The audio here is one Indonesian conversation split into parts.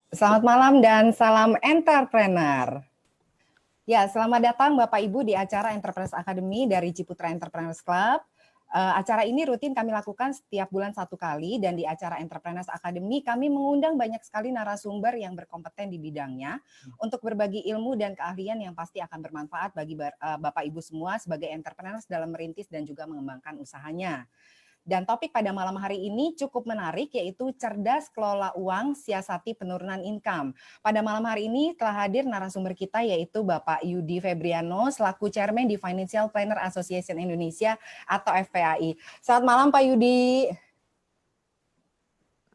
Selamat malam dan salam entrepreneur. Ya, selamat datang Bapak Ibu di acara Entrepreneurs Academy dari Ciputra Entrepreneurs Club. Acara ini rutin kami lakukan setiap bulan 1 kali, dan di acara Entrepreneurs Academy kami mengundang banyak sekali narasumber yang berkompeten di bidangnya untuk berbagi ilmu dan keahlian yang pasti akan bermanfaat bagi Bapak Ibu semua sebagai entrepreneurs dalam merintis dan juga mengembangkan usahanya. Dan topik pada malam hari ini cukup menarik, yaitu cerdas kelola uang, siasati penurunan income. Pada malam hari ini telah hadir narasumber kita, yaitu Bapak Yudi Febriano selaku Chairman di Financial Planner Association Indonesia atau FPAI. Selamat malam Pak Yudi.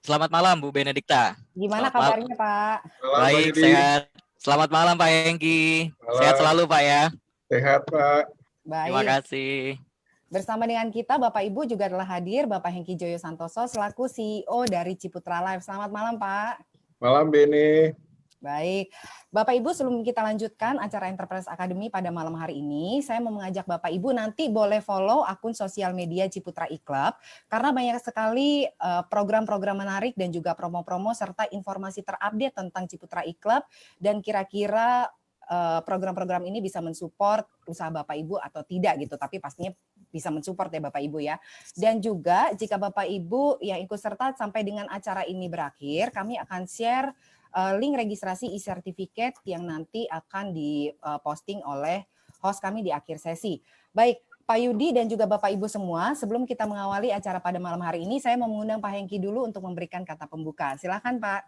Selamat malam Bu Benedikta. Gimana kabarnya Pak? Baik, sehat. Selamat malam Pak Hengki. Sehat selalu Pak ya. Sehat Pak. Baik. Terima kasih. Bersama dengan kita Bapak Ibu juga telah hadir Bapak Hengki Joyo Santoso selaku CEO dari Ciputra Life. Selamat malam Pak. Malam Beni. Baik, Bapak Ibu, sebelum kita lanjutkan acara Entrepreneurs Academy pada malam hari ini, saya mau mengajak Bapak Ibu nanti boleh follow akun sosial media Ciputra e-Club, karena banyak sekali program-program menarik dan juga promo-promo serta informasi terupdate tentang Ciputra e-Club, dan kira-kira program-program ini bisa mensupport usaha Bapak Ibu atau tidak gitu, tapi pastinya bisa mensupport ya Bapak Ibu ya. Dan juga jika Bapak Ibu yang ikut serta sampai dengan acara ini berakhir, kami akan share link registrasi e-certificate yang nanti akan diposting oleh host kami di akhir sesi. Baik, Pak Yudi dan juga Bapak Ibu semua, sebelum kita mengawali acara pada malam hari ini, saya mau mengundang Pak Hengki dulu untuk memberikan kata pembuka. Silakan Pak.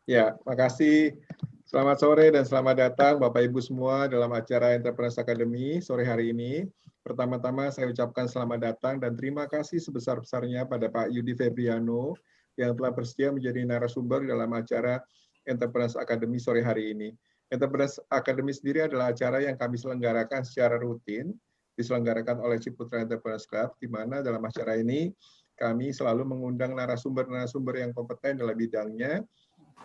Ya, makasih. Selamat sore dan selamat datang Bapak Ibu semua dalam acara Entrepreneurs Academy sore hari ini. Pertama-tama saya ucapkan selamat datang dan terima kasih sebesar-besarnya pada Pak Yudi Febriano yang telah bersedia menjadi narasumber dalam acara Entrepreneurs Academy sore hari ini. Entrepreneurs Academy sendiri adalah acara yang kami selenggarakan secara rutin, diselenggarakan oleh Ciputra Entrepreneurs Club, di mana dalam acara ini kami selalu mengundang narasumber-narasumber yang kompeten dalam bidangnya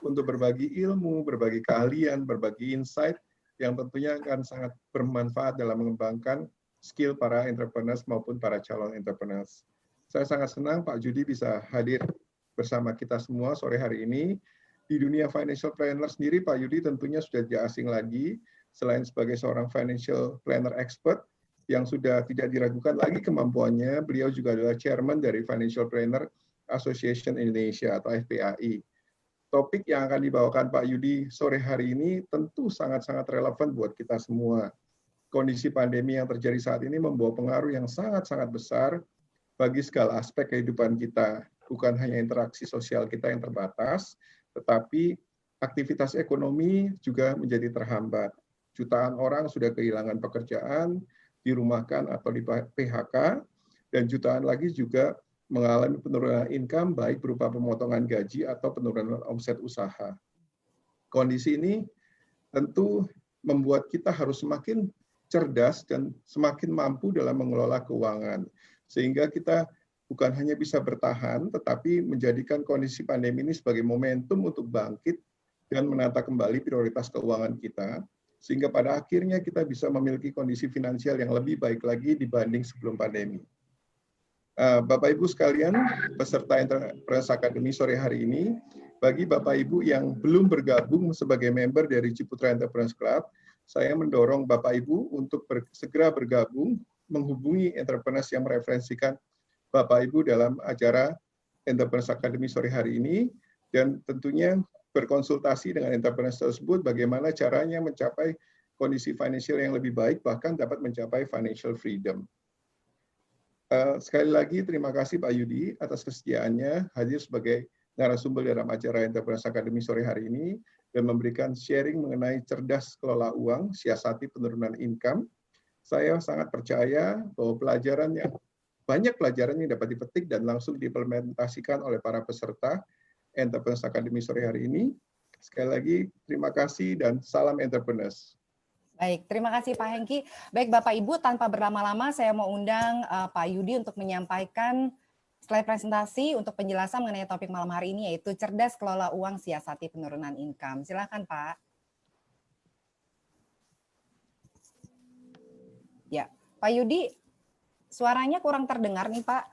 untuk berbagi ilmu, berbagi keahlian, berbagi insight yang tentunya akan sangat bermanfaat dalam mengembangkan skill para entrepreneurs maupun para calon entrepreneurs. Saya sangat senang Pak Yudi bisa hadir bersama kita semua sore hari ini. Di dunia financial planner sendiri, Pak Yudi tentunya sudah tidak asing lagi, selain sebagai seorang financial planner expert yang sudah tidak diragukan lagi kemampuannya, beliau juga adalah chairman dari Financial Planner Association Indonesia atau FPAI. Topik yang akan dibawakan Pak Yudi sore hari ini tentu sangat-sangat relevan buat kita semua. Kondisi pandemi yang terjadi saat ini membawa pengaruh yang sangat-sangat besar bagi segala aspek kehidupan kita. Bukan hanya interaksi sosial kita yang terbatas, tetapi aktivitas ekonomi juga menjadi terhambat. Jutaan orang sudah kehilangan pekerjaan, dirumahkan atau di PHK, dan jutaan lagi juga mengalami penurunan income baik berupa pemotongan gaji atau penurunan omset usaha. Kondisi ini tentu membuat kita harus semakin cerdas dan semakin mampu dalam mengelola keuangan. Sehingga kita bukan hanya bisa bertahan, tetapi menjadikan kondisi pandemi ini sebagai momentum untuk bangkit dan menata kembali prioritas keuangan kita, sehingga pada akhirnya kita bisa memiliki kondisi finansial yang lebih baik lagi dibanding sebelum pandemi. Bapak Ibu sekalian, peserta Entrepreneurs Academy sore hari ini, bagi Bapak Ibu yang belum bergabung sebagai member dari Ciputra Entrepreneurs Club, saya mendorong Bapak Ibu untuk segera bergabung, menghubungi entrepreneurs yang mereferensikan Bapak Ibu dalam acara Entrepreneurs Academy sore hari ini, dan tentunya berkonsultasi dengan entrepreneurs tersebut bagaimana caranya mencapai kondisi finansial yang lebih baik, bahkan dapat mencapai financial freedom. Sekali lagi terima kasih Pak Yudi atas kesediaannya hadir sebagai narasumber dalam acara Entrepreneurs Academy sore hari ini dan memberikan sharing mengenai cerdas kelola uang, siasati penurunan income. Saya sangat percaya bahwa banyak pelajaran yang dapat dipetik dan langsung diimplementasikan oleh para peserta Entrepreneurs Academy sore hari ini. Sekali lagi terima kasih dan salam entrepreneurs. Baik, terima kasih Pak Hengki. Baik Bapak Ibu, tanpa berlama-lama saya mau undang Pak Yudi untuk menyampaikan slide presentasi untuk penjelasan mengenai topik malam hari ini, yaitu cerdas kelola uang, siasati penurunan income. Silakan Pak. Ya, Pak Yudi, suaranya kurang terdengar nih Pak.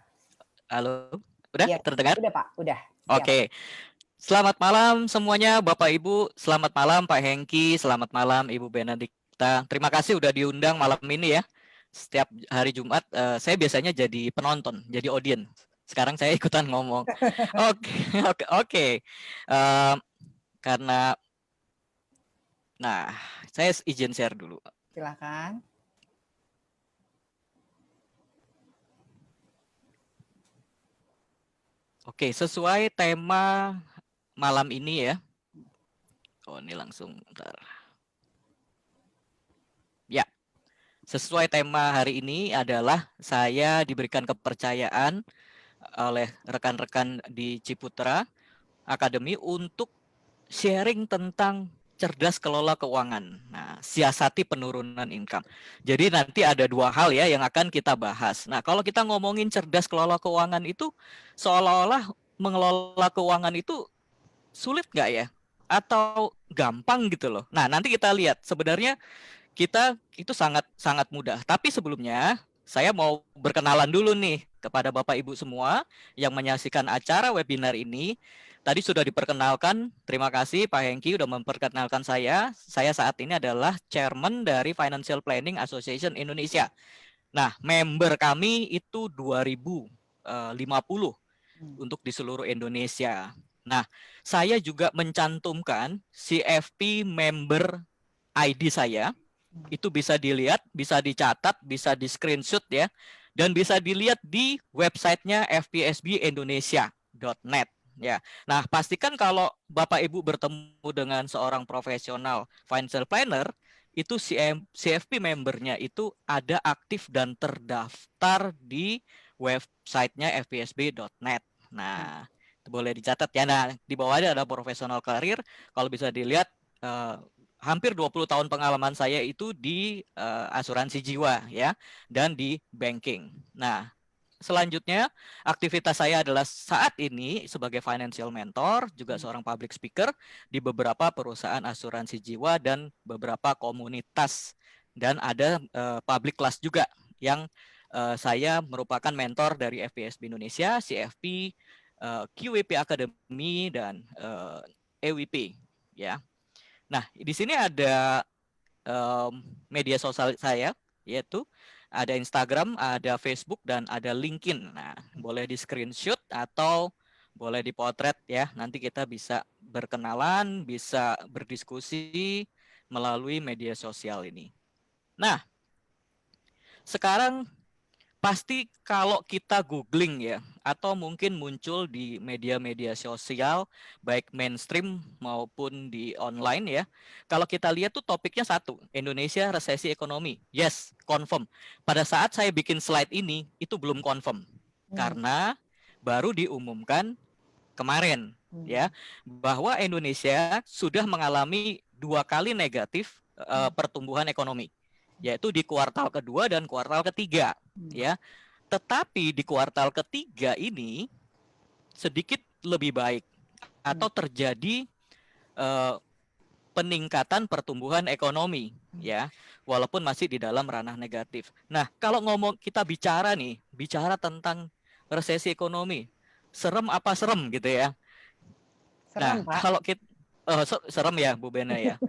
Halo, udah ya, terdengar? Udah Pak, udah. Oke. Selamat malam semuanya Bapak Ibu, selamat malam Pak Hengki, selamat malam Ibu Benedikta. Terima kasih udah diundang malam ini ya. Setiap hari Jumat saya biasanya jadi penonton, jadi audiens. Sekarang saya ikutan ngomong. Oke, oke. Eh, karena, nah, saya izin share dulu. Silakan. Oke, sesuai tema malam ini ya. Oh, ini langsung bentar. Ya, sesuai tema hari ini adalah saya diberikan kepercayaan oleh rekan-rekan di Ciputra Academy untuk sharing tentang cerdas kelola keuangan. Nah, siasati penurunan income. Jadi nanti ada dua hal ya yang akan kita bahas. Nah, kalau kita ngomongin cerdas kelola keuangan itu seolah-olah mengelola keuangan itu sulit nggak ya? Atau gampang gitu loh. Nah, nanti kita lihat sebenarnya kita itu sangat sangat mudah. Tapi sebelumnya saya mau berkenalan dulu nih kepada Bapak Ibu semua yang menyaksikan acara webinar ini. Tadi sudah diperkenalkan, terima kasih Pak Hengki sudah memperkenalkan saya. Saya saat ini adalah Chairman dari Financial Planning Association Indonesia. Nah, member kami itu 2050 untuk di seluruh Indonesia. Nah, saya juga mencantumkan CFP member ID saya. Itu bisa dilihat, bisa dicatat, bisa di screenshot ya, dan bisa dilihat di websitenya fpsbindonesia.net ya. Nah, pastikan kalau Bapak Ibu bertemu dengan seorang profesional financial planner, itu CFP membernya itu ada aktif dan terdaftar di websitenya fpsb.net. Nah, boleh dicatat ya. Nah, di bawahnya ada profesional karir. Kalau bisa dilihat, hampir 20 tahun pengalaman saya itu di asuransi jiwa ya dan di banking. Nah, selanjutnya aktivitas saya adalah saat ini sebagai financial mentor, juga seorang public speaker di beberapa perusahaan asuransi jiwa dan beberapa komunitas, dan ada public class juga yang saya merupakan mentor dari FPSB Indonesia, CFP, QWP Academy, dan EWP ya. Nah, di sini ada media sosial saya, yaitu ada Instagram, ada Facebook, dan ada LinkedIn. Nah, boleh di screenshot atau boleh dipotret ya. Nanti kita bisa berkenalan, bisa berdiskusi melalui media sosial ini. Nah, sekarang pasti kalau kita googling ya, atau mungkin muncul di media-media sosial, baik mainstream maupun di online ya. Kalau kita lihat tuh topiknya satu, Indonesia resesi ekonomi. Yes, confirm. Pada saat saya bikin slide ini, itu belum confirm. Karena baru diumumkan kemarin ya, bahwa Indonesia sudah mengalami 2 kali negatif pertumbuhan ekonomi, yaitu di kuartal kedua dan kuartal ketiga ya. Tetapi di kuartal ketiga ini sedikit lebih baik atau terjadi peningkatan pertumbuhan ekonomi ya, walaupun masih di dalam ranah negatif. Nah, kalau kita bicara tentang resesi ekonomi, serem apa serem gitu ya. Serem, Nah, Pak. kalau kita serem ya Bu Bena ya.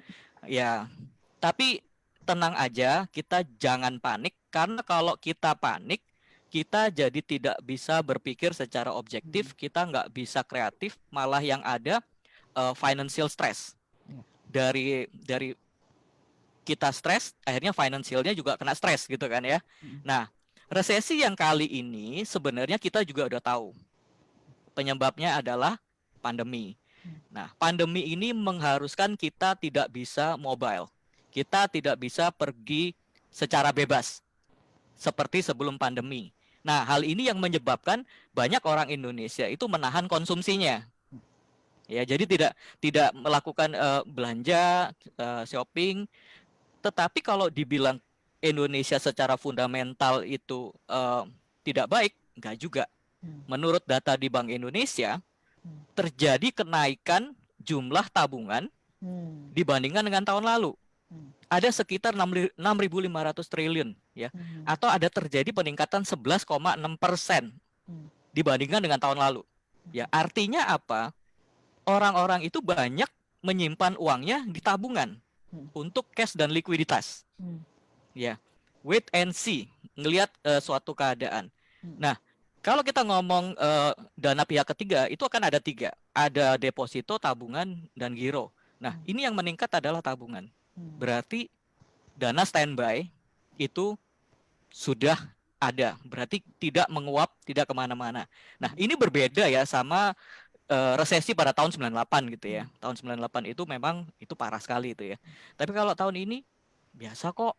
Ya, tapi tenang aja, kita jangan panik, karena kalau kita panik, kita jadi tidak bisa berpikir secara objektif, kita nggak bisa kreatif, malah yang ada financial stress. Dari kita stres, akhirnya financialnya juga kena stres gitu kan ya. Nah, resesi yang kali ini sebenarnya kita juga udah tahu. Penyebabnya adalah pandemi. Nah, pandemi ini mengharuskan kita tidak bisa mobile. Kita tidak bisa pergi secara bebas seperti sebelum pandemi. Nah, hal ini yang menyebabkan banyak orang Indonesia itu menahan konsumsinya. Ya, jadi tidak melakukan belanja, shopping. Tetapi kalau dibilang Indonesia secara fundamental itu tidak baik, enggak juga. Menurut data di Bank Indonesia, terjadi kenaikan jumlah tabungan dibandingkan dengan tahun lalu. Ada sekitar 6.500 triliun ya, atau ada terjadi peningkatan 11,6% dibandingkan dengan tahun lalu. Ya, artinya apa? orang-orang itu banyak menyimpan uangnya di tabungan untuk cash dan likuiditas. Ya, wait and see, ngelihat suatu keadaan. Nah, kalau kita ngomong dana pihak ketiga, itu akan ada 3. Ada deposito, tabungan, dan giro. Nah, ini yang meningkat adalah tabungan. Berarti dana standby itu sudah ada. Berarti tidak menguap, tidak kemana-mana. Nah, ini berbeda ya sama resesi pada tahun 98 gitu ya. Tahun 98 itu memang itu parah sekali itu ya. Tapi kalau tahun ini biasa kok.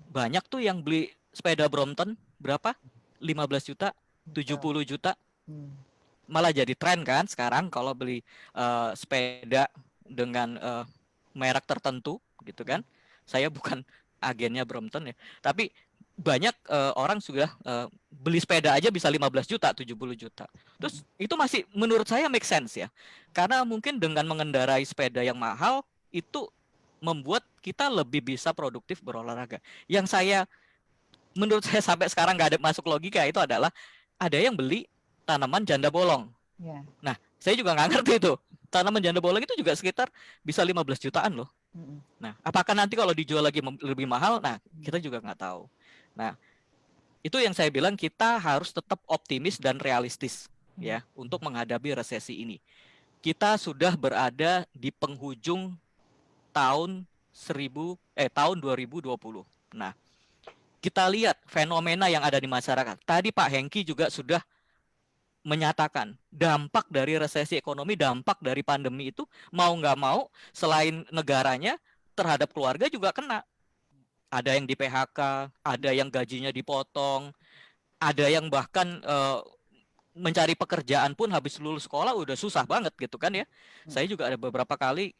Banyak tuh yang beli sepeda Brompton berapa? 15 juta, 70 juta. Malah jadi tren kan sekarang kalau beli sepeda dengan merek tertentu gitu kan. Saya bukan agennya Brompton ya. Tapi banyak orang sudah beli sepeda aja bisa 15 juta, 70 juta. Terus itu masih menurut saya make sense ya. Karena mungkin dengan mengendarai sepeda yang mahal itu membuat kita lebih bisa produktif berolahraga. Yang menurut saya sampai sekarang nggak ada masuk logika itu adalah ada yang beli tanaman janda bolong. Nah, saya juga nggak ngerti itu. Tanaman janda bolong itu juga sekitar bisa 15 jutaan loh. Nah, apakah nanti kalau dijual lagi lebih mahal? Nah, kita juga nggak tahu. Nah, itu yang saya bilang kita harus tetap optimis dan realistis ya untuk menghadapi resesi ini. Kita sudah berada di penghujung tahun 2020. Nah, kita lihat fenomena yang ada di masyarakat. Tadi Pak Hengki juga sudah menyatakan dampak dari resesi ekonomi, dampak dari pandemi itu mau nggak mau selain negaranya terhadap keluarga juga kena. Ada yang di PHK, ada yang gajinya dipotong, ada yang bahkan mencari pekerjaan pun habis lulus sekolah udah susah banget gitu kan ya. Saya juga ada beberapa kali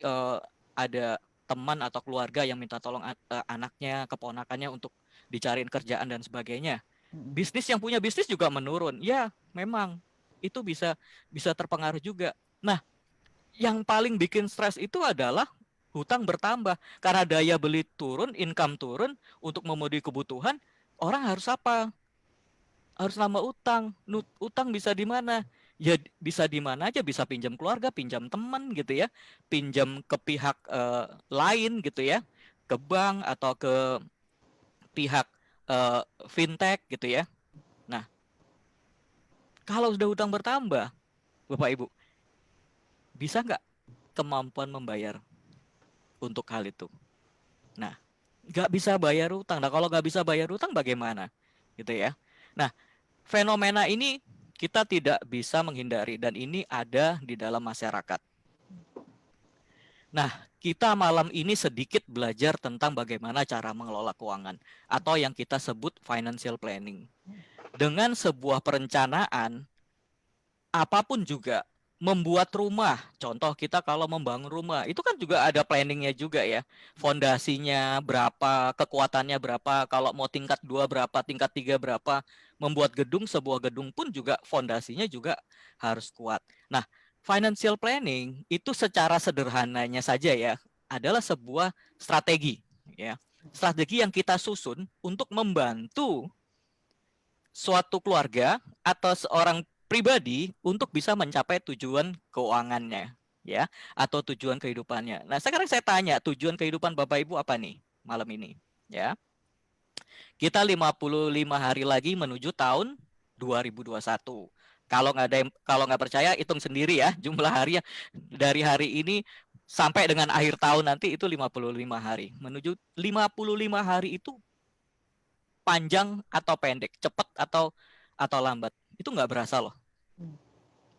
ada teman atau keluarga yang minta tolong anaknya, keponakannya untuk dicariin kerjaan dan sebagainya. Bisnis yang punya bisnis juga menurun. Ya, memang itu bisa terpengaruh juga. Nah, yang paling bikin stres itu adalah hutang bertambah. Karena daya beli turun, income turun, untuk memenuhi kebutuhan, orang harus apa? Harus nambah utang. Utang bisa di mana? Ya bisa di mana aja, bisa pinjam keluarga, pinjam teman gitu ya, pinjam ke pihak lain gitu ya, ke bank atau ke pihak fintech gitu ya. Nah, kalau sudah hutang bertambah, Bapak Ibu, bisa nggak kemampuan membayar untuk hal itu? Nah, nggak bisa bayar utang. Nah, kalau nggak bisa bayar utang bagaimana? Gitu ya. Nah, fenomena ini kita tidak bisa menghindari dan ini ada di dalam masyarakat. Nah, kita malam ini sedikit belajar tentang bagaimana cara mengelola keuangan atau yang kita sebut financial planning. Dengan sebuah perencanaan, apapun juga, membuat rumah, contoh kita kalau membangun rumah, itu kan juga ada planningnya juga ya. Fondasinya berapa, kekuatannya berapa, kalau mau tingkat 2 berapa, tingkat 3 berapa. Membuat gedung, sebuah gedung pun juga fondasinya juga harus kuat. Nah, financial planning itu secara sederhananya saja ya, adalah sebuah strategi ya. Strategi yang kita susun untuk membantu suatu keluarga atau seorang pribadi untuk bisa mencapai tujuan keuangannya ya atau tujuan kehidupannya. Nah, sekarang saya tanya, tujuan kehidupan Bapak Ibu apa nih malam ini ya? Kita 55 hari lagi menuju tahun 2021. Kalau nggak percaya hitung sendiri ya jumlah harinya dari hari ini sampai dengan akhir tahun nanti itu 55 hari. Menuju 55 hari itu panjang atau pendek, cepat atau lambat. Itu nggak berasa loh.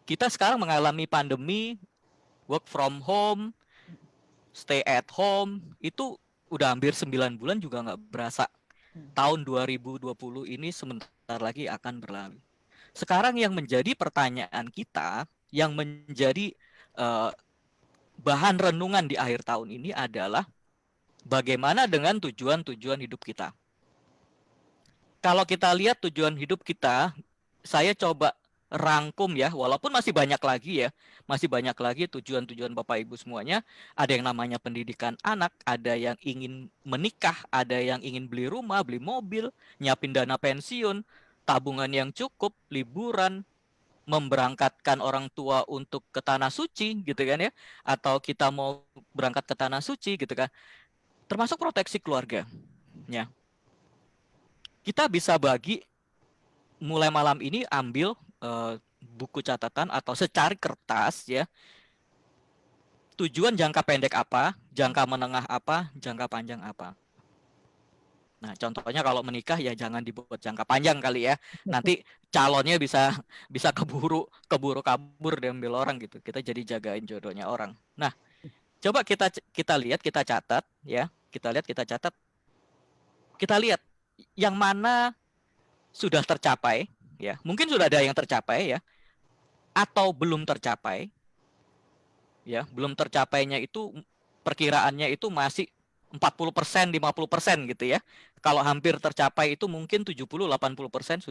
Kita sekarang mengalami pandemi, work from home, stay at home, itu udah hampir 9 bulan juga nggak berasa. Tahun 2020 ini sebentar lagi akan berlalu. Sekarang yang menjadi pertanyaan kita, yang menjadi bahan renungan di akhir tahun ini adalah bagaimana dengan tujuan-tujuan hidup kita. Kalau kita lihat tujuan hidup kita, saya coba rangkum ya, walaupun masih banyak lagi ya, masih banyak lagi tujuan-tujuan Bapak Ibu semuanya. Ada yang namanya pendidikan anak, ada yang ingin menikah, ada yang ingin beli rumah, beli mobil, nyiapin dana pensiun, tabungan yang cukup, liburan, memberangkatkan orang tua untuk ke tanah suci gitu kan ya, atau kita mau berangkat ke tanah suci gitu kan, termasuk proteksi keluarga ya. Kita bisa bagi mulai malam ini, ambil buku catatan atau secari kertas ya, tujuan jangka pendek apa, jangka menengah apa, jangka panjang apa. Nah, contohnya kalau menikah ya jangan dibuat jangka panjang kali ya. Nanti calonnya bisa keburu kabur diambil orang gitu. Kita jadi jagain jodohnya orang. Nah, coba kita lihat, kita catat ya. Kita lihat, kita catat. Kita lihat yang mana sudah tercapai ya. Mungkin sudah ada yang tercapai ya, atau belum tercapai. Ya, belum tercapainya itu perkiraannya itu masih 40%, 50% gitu ya. Kalau hampir tercapai itu mungkin 70-80%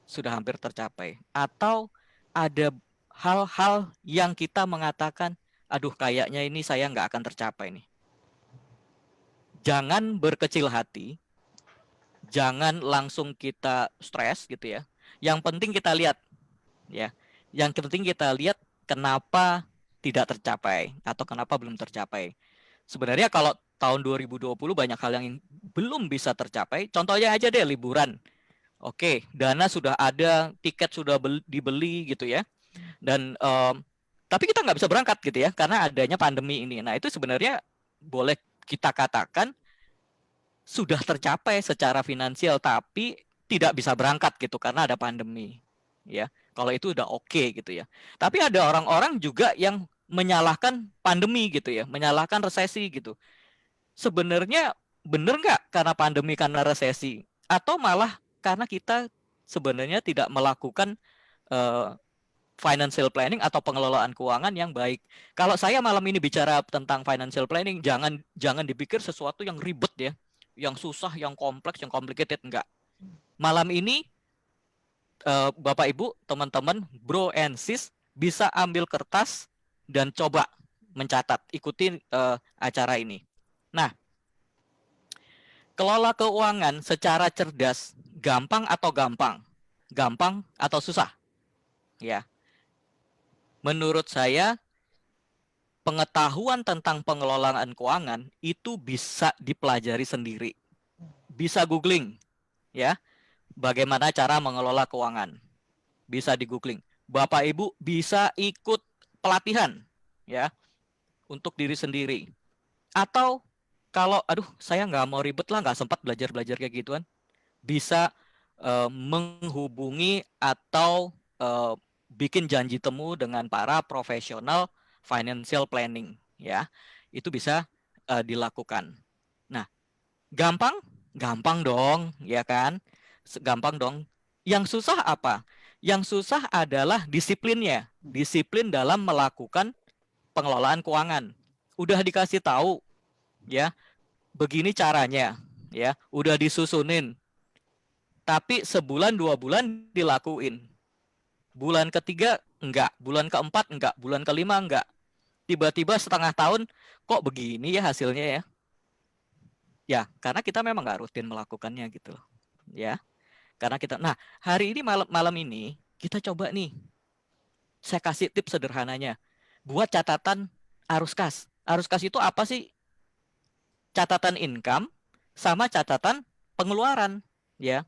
sudah hampir tercapai. Atau ada hal-hal yang kita mengatakan, aduh kayaknya ini saya nggak akan tercapai nih. Jangan berkecil hati, jangan langsung kita stres gitu ya. Yang penting kita lihat ya. Yang penting kita lihat kenapa tidak tercapai atau kenapa belum tercapai. Sebenarnya kalau tahun 2020 banyak hal yang belum bisa tercapai. Contohnya aja deh liburan. Oke, dana sudah ada, tiket sudah dibeli gitu ya. Dan tapi kita nggak bisa berangkat gitu ya karena adanya pandemi ini. Nah, itu sebenarnya boleh kita katakan sudah tercapai secara finansial tapi tidak bisa berangkat gitu karena ada pandemi. Ya, kalau itu udah oke gitu ya. Tapi ada orang-orang juga yang menyalahkan pandemi gitu ya, menyalahkan resesi gitu. Sebenarnya benar nggak karena pandemi, karena resesi, atau malah karena kita sebenarnya tidak melakukan financial planning atau pengelolaan keuangan yang baik. Kalau saya malam ini bicara tentang financial planning, jangan dipikir sesuatu yang ribet ya, yang susah, yang kompleks, yang complicated, enggak. Malam ini Bapak Ibu, teman-teman, bro and sis bisa ambil kertas dan coba mencatat, ikuti acara ini. Nah, kelola keuangan secara cerdas, gampang atau gampang? Gampang atau susah? Ya. Menurut saya, pengetahuan tentang pengelolaan keuangan itu bisa dipelajari sendiri. Bisa googling, ya. Bagaimana cara mengelola keuangan? Bisa di googling. Bapak Ibu bisa ikut pelatihan ya untuk diri sendiri. Atau kalau aduh saya nggak mau ribet lah, nggak sempat belajar kayak gituan, bisa menghubungi atau bikin janji temu dengan para profesional financial planning ya. Itu bisa dilakukan. Nah, gampang dong, ya kan? Gampang dong. Yang susah apa? Yang susah adalah disiplinnya. Disiplin dalam melakukan pengelolaan keuangan. Udah dikasih tahu, ya, begini caranya, ya, udah disusunin. Tapi sebulan 2 bulan dilakuin. Bulan ketiga enggak, bulan keempat enggak, bulan kelima enggak. Tiba-tiba setengah tahun kok begini ya hasilnya ya. Ya, karena kita memang nggak rutin melakukannya gitu loh. Ya. Karena kita, nah hari ini malam ini kita coba nih, saya kasih tips sederhananya, buat catatan arus kas. Arus kas itu apa sih? Catatan income sama catatan pengeluaran, ya.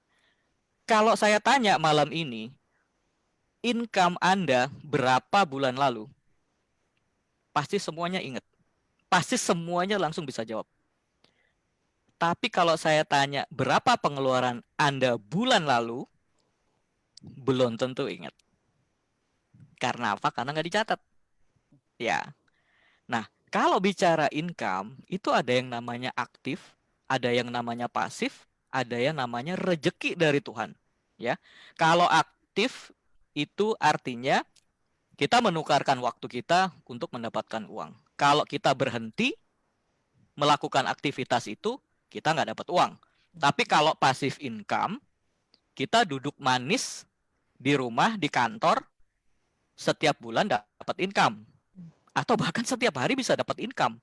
Kalau saya tanya malam ini, income Anda berapa bulan lalu? Pasti semuanya ingat. Pasti semuanya langsung bisa jawab. Tapi kalau saya tanya berapa pengeluaran Anda bulan lalu, belum tentu ingat. Karena apa? Karena nggak dicatat. Ya. Nah, kalau bicara income, itu ada yang namanya aktif, ada yang namanya pasif, ada yang namanya rejeki dari Tuhan. Ya. Kalau aktif itu artinya kita menukarkan waktu kita untuk mendapatkan uang. Kalau kita berhenti melakukan aktivitas itu, kita nggak dapat uang. Tapi kalau passive income, kita duduk manis di rumah, di kantor, setiap bulan dapat income. Atau bahkan setiap hari bisa dapat income.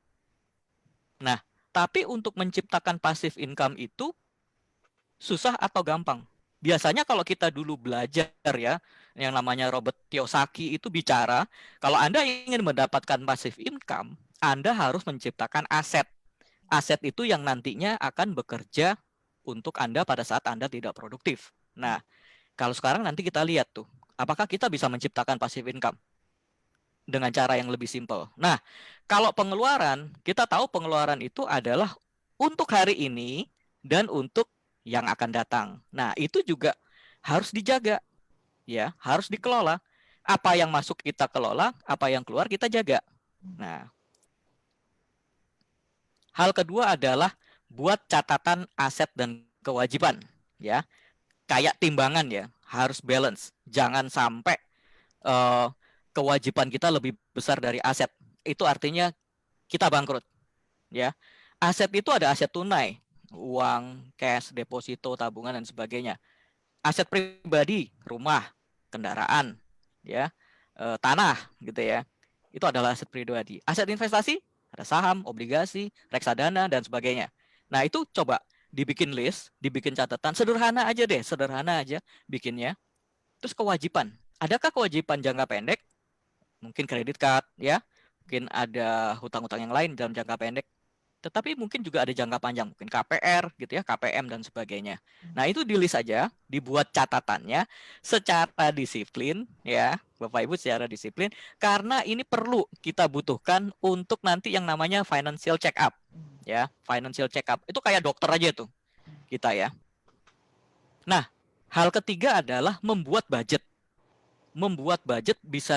Nah, tapi untuk menciptakan passive income itu susah atau gampang? Biasanya kalau kita dulu belajar ya, yang namanya Robert Kiyosaki itu bicara, kalau Anda ingin mendapatkan passive income, Anda harus menciptakan aset. Aset itu yang nantinya akan bekerja untuk Anda pada saat Anda tidak produktif. Nah, kalau sekarang nanti kita lihat tuh, apakah kita bisa menciptakan passive income dengan cara yang lebih simpel. Nah, kalau pengeluaran, kita tahu pengeluaran itu adalah untuk hari ini dan untuk yang akan datang. Nah, itu juga harus dijaga, ya, harus dikelola. Apa yang masuk kita kelola, apa yang keluar kita jaga. Nah, hal kedua adalah buat catatan aset dan kewajiban, ya. Kayak timbangan ya, harus balance. Jangan sampai kewajiban kita lebih besar dari aset. Itu artinya kita bangkrut, ya. Aset itu ada aset tunai, uang, cash, deposito, tabungan dan sebagainya. Aset pribadi, rumah, kendaraan, ya, tanah, gitu ya. Itu adalah aset pribadi. Aset investasi ada saham, obligasi, reksadana dan sebagainya. Nah, itu coba dibikin list, dibikin catatan, sederhana aja deh, sederhana aja bikinnya. Terus kewajiban. Adakah kewajiban jangka pendek? Mungkin kredit card, ya. Mungkin ada hutang-hutang yang lain dalam jangka pendek. Tetapi mungkin juga ada jangka panjang, mungkin KPR gitu ya, KPM dan sebagainya. Nah, itu di list aja, dibuat catatannya secara disiplin ya, Bapak Ibu secara disiplin, karena ini perlu kita butuhkan untuk nanti yang namanya financial check up. Ya, financial check up. Itu kayak dokter aja tuh kita ya. Nah, hal ketiga adalah membuat budget. Membuat budget bisa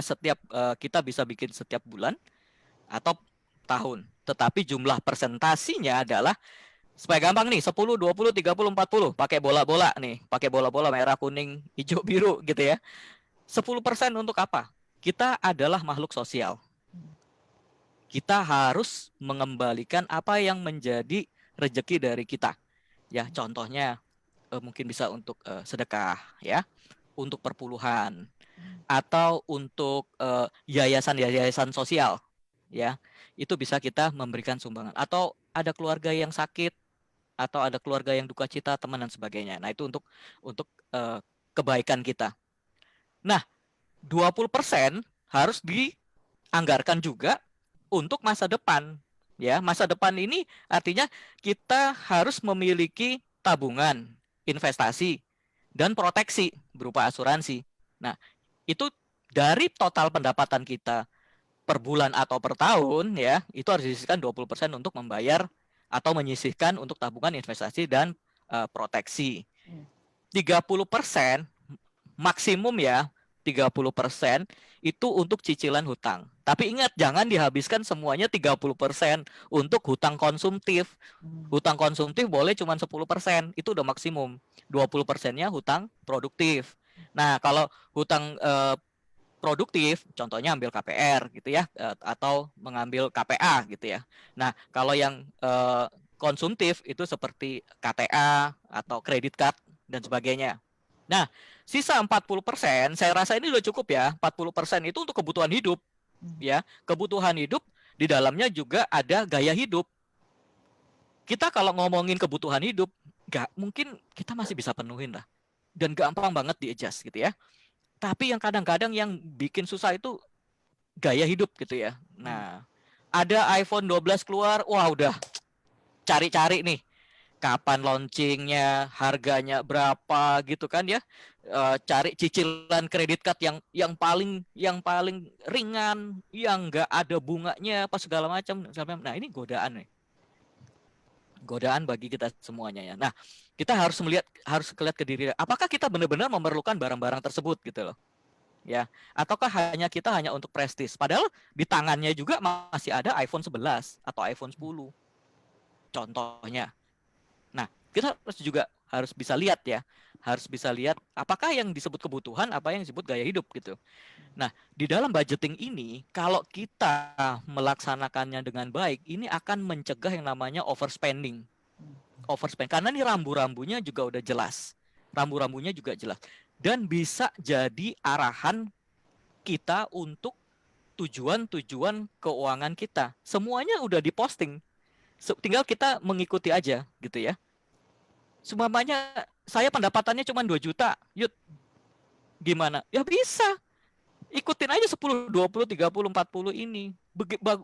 kita bisa bikin setiap bulan atau tahun. Tetapi jumlah presentasinya adalah supaya gampang nih 10, 20, 30, 40 pakai bola-bola nih, pakai bola-bola merah, kuning, hijau, biru gitu ya. 10% untuk apa? Kita adalah makhluk sosial. Kita harus mengembalikan apa yang menjadi rezeki dari kita. Ya, contohnya mungkin bisa untuk sedekah ya, untuk perpuluhan atau untuk yayasan-yayasan sosial ya. Itu bisa kita memberikan sumbangan atau ada keluarga yang sakit atau ada keluarga yang duka cita, teman dan sebagainya. Nah, itu untuk kebaikan kita. Nah, 20% harus dianggarkan juga untuk masa depan. Ya, masa depan ini artinya kita harus memiliki tabungan, investasi, dan proteksi berupa asuransi. Nah, itu dari total pendapatan kita per bulan atau per tahun ya, itu harus disisihkan 20% untuk membayar atau menyisihkan untuk tabungan, investasi dan proteksi. 30% maksimum ya, 30% itu untuk cicilan hutang. Tapi ingat jangan dihabiskan semuanya 30% untuk hutang konsumtif. Hutang konsumtif boleh cuma 10%, itu udah maksimum. 20%-nya hutang produktif. Nah, kalau hutang produktif, contohnya ambil KPR gitu ya, atau mengambil KPA gitu ya. Nah, kalau yang konsumtif itu seperti KTA atau kredit card dan sebagainya. Nah, sisa 40%, saya rasa ini udah cukup ya. 40% itu untuk kebutuhan hidup. Ya, kebutuhan hidup di dalamnya juga ada gaya hidup. Kita kalau ngomongin kebutuhan hidup, nggak mungkin kita masih bisa penuhin lah. Dan gampang banget di-adjust gitu ya. Tapi yang kadang-kadang yang bikin susah itu gaya hidup gitu ya. Nah, ada iPhone 12 keluar, wah udah cari-cari nih kapan launchingnya, harganya berapa gitu kan ya. Cari cicilan kredit card yang paling ringan, yang nggak ada bunganya apa segala macam. Nah, ini godaan nih. Godaan bagi kita semuanya ya. Nah, kita harus melihat ke diri, apakah kita benar-benar memerlukan barang-barang tersebut gitu loh. Ya, ataukah kita hanya untuk prestis? Padahal di tangannya juga masih ada iPhone 11 atau iPhone 10. Contohnya. Nah, kita harus bisa lihat ya. Harus bisa lihat apakah yang disebut kebutuhan, apa yang disebut gaya hidup gitu. Nah, di dalam budgeting ini, kalau kita melaksanakannya dengan baik, ini akan mencegah yang namanya overspending. Overspend karena ini rambu-rambunya juga udah jelas. Rambu-rambunya juga jelas. Dan bisa jadi arahan kita untuk tujuan-tujuan keuangan kita. Semuanya udah diposting. Tinggal kita mengikuti aja gitu ya. Semuanya saya pendapatannya cuma 2 juta, Yud, gimana? Ya bisa, ikutin aja 10, 20, 30, 40 ini.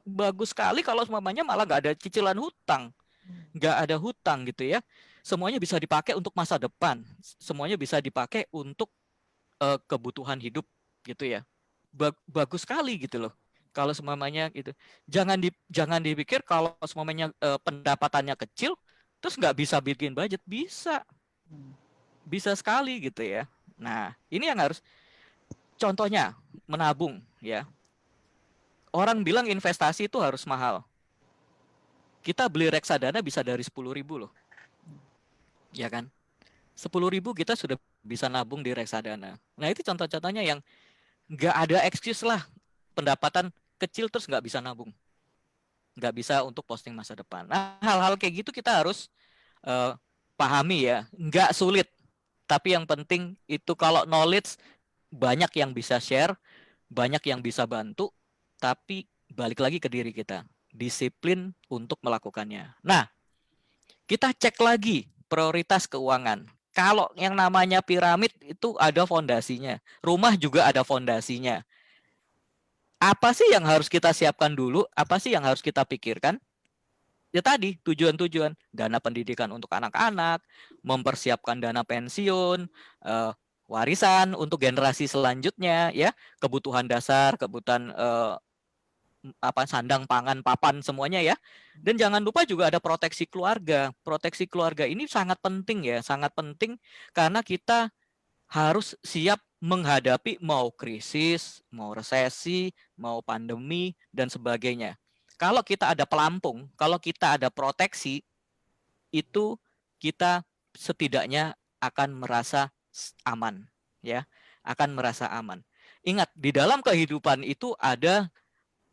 Bagus sekali kalau semuanya malah nggak ada cicilan hutang. Nggak ada hutang gitu ya. Semuanya bisa dipakai untuk masa depan. Semuanya bisa dipakai untuk kebutuhan hidup gitu ya. Bagus sekali gitu loh. Kalau semuanya gitu. Jangan dipikir kalau semuanya pendapatannya kecil terus nggak bisa bikin budget. Bisa. Bisa sekali gitu ya. Nah, ini yang harus contohnya menabung ya. Orang bilang investasi itu harus mahal. Kita beli reksadana bisa dari 10.000 loh. Ya kan? 10.000 kita sudah bisa nabung di reksadana. Nah, itu contoh-contohnya yang nggak ada excuse lah. Pendapatan kecil terus nggak bisa nabung. Nggak bisa untuk posting masa depan. Nah, hal-hal kayak gitu kita harus pahami ya. Nggak sulit. Tapi yang penting itu kalau knowledge banyak yang bisa share, banyak yang bisa bantu, tapi balik lagi ke diri kita. Disiplin untuk melakukannya. Nah, kita cek lagi prioritas keuangan. Kalau yang namanya piramid itu ada fondasinya. Rumah juga ada fondasinya. Apa sih yang harus kita siapkan dulu? Apa sih yang harus kita pikirkan? Ya tadi, tujuan-tujuan. Dana pendidikan untuk anak-anak, mempersiapkan dana pensiun, warisan untuk generasi selanjutnya, ya, kebutuhan dasar, kebutuhan sandang, pangan, papan semuanya ya. Dan jangan lupa juga ada proteksi keluarga. Proteksi keluarga ini sangat penting ya, sangat penting karena kita harus siap menghadapi mau krisis, mau resesi, mau pandemi dan sebagainya. Kalau kita ada pelampung, kalau kita ada proteksi, itu kita setidaknya akan merasa aman ya, akan merasa aman. Ingat, di dalam kehidupan itu ada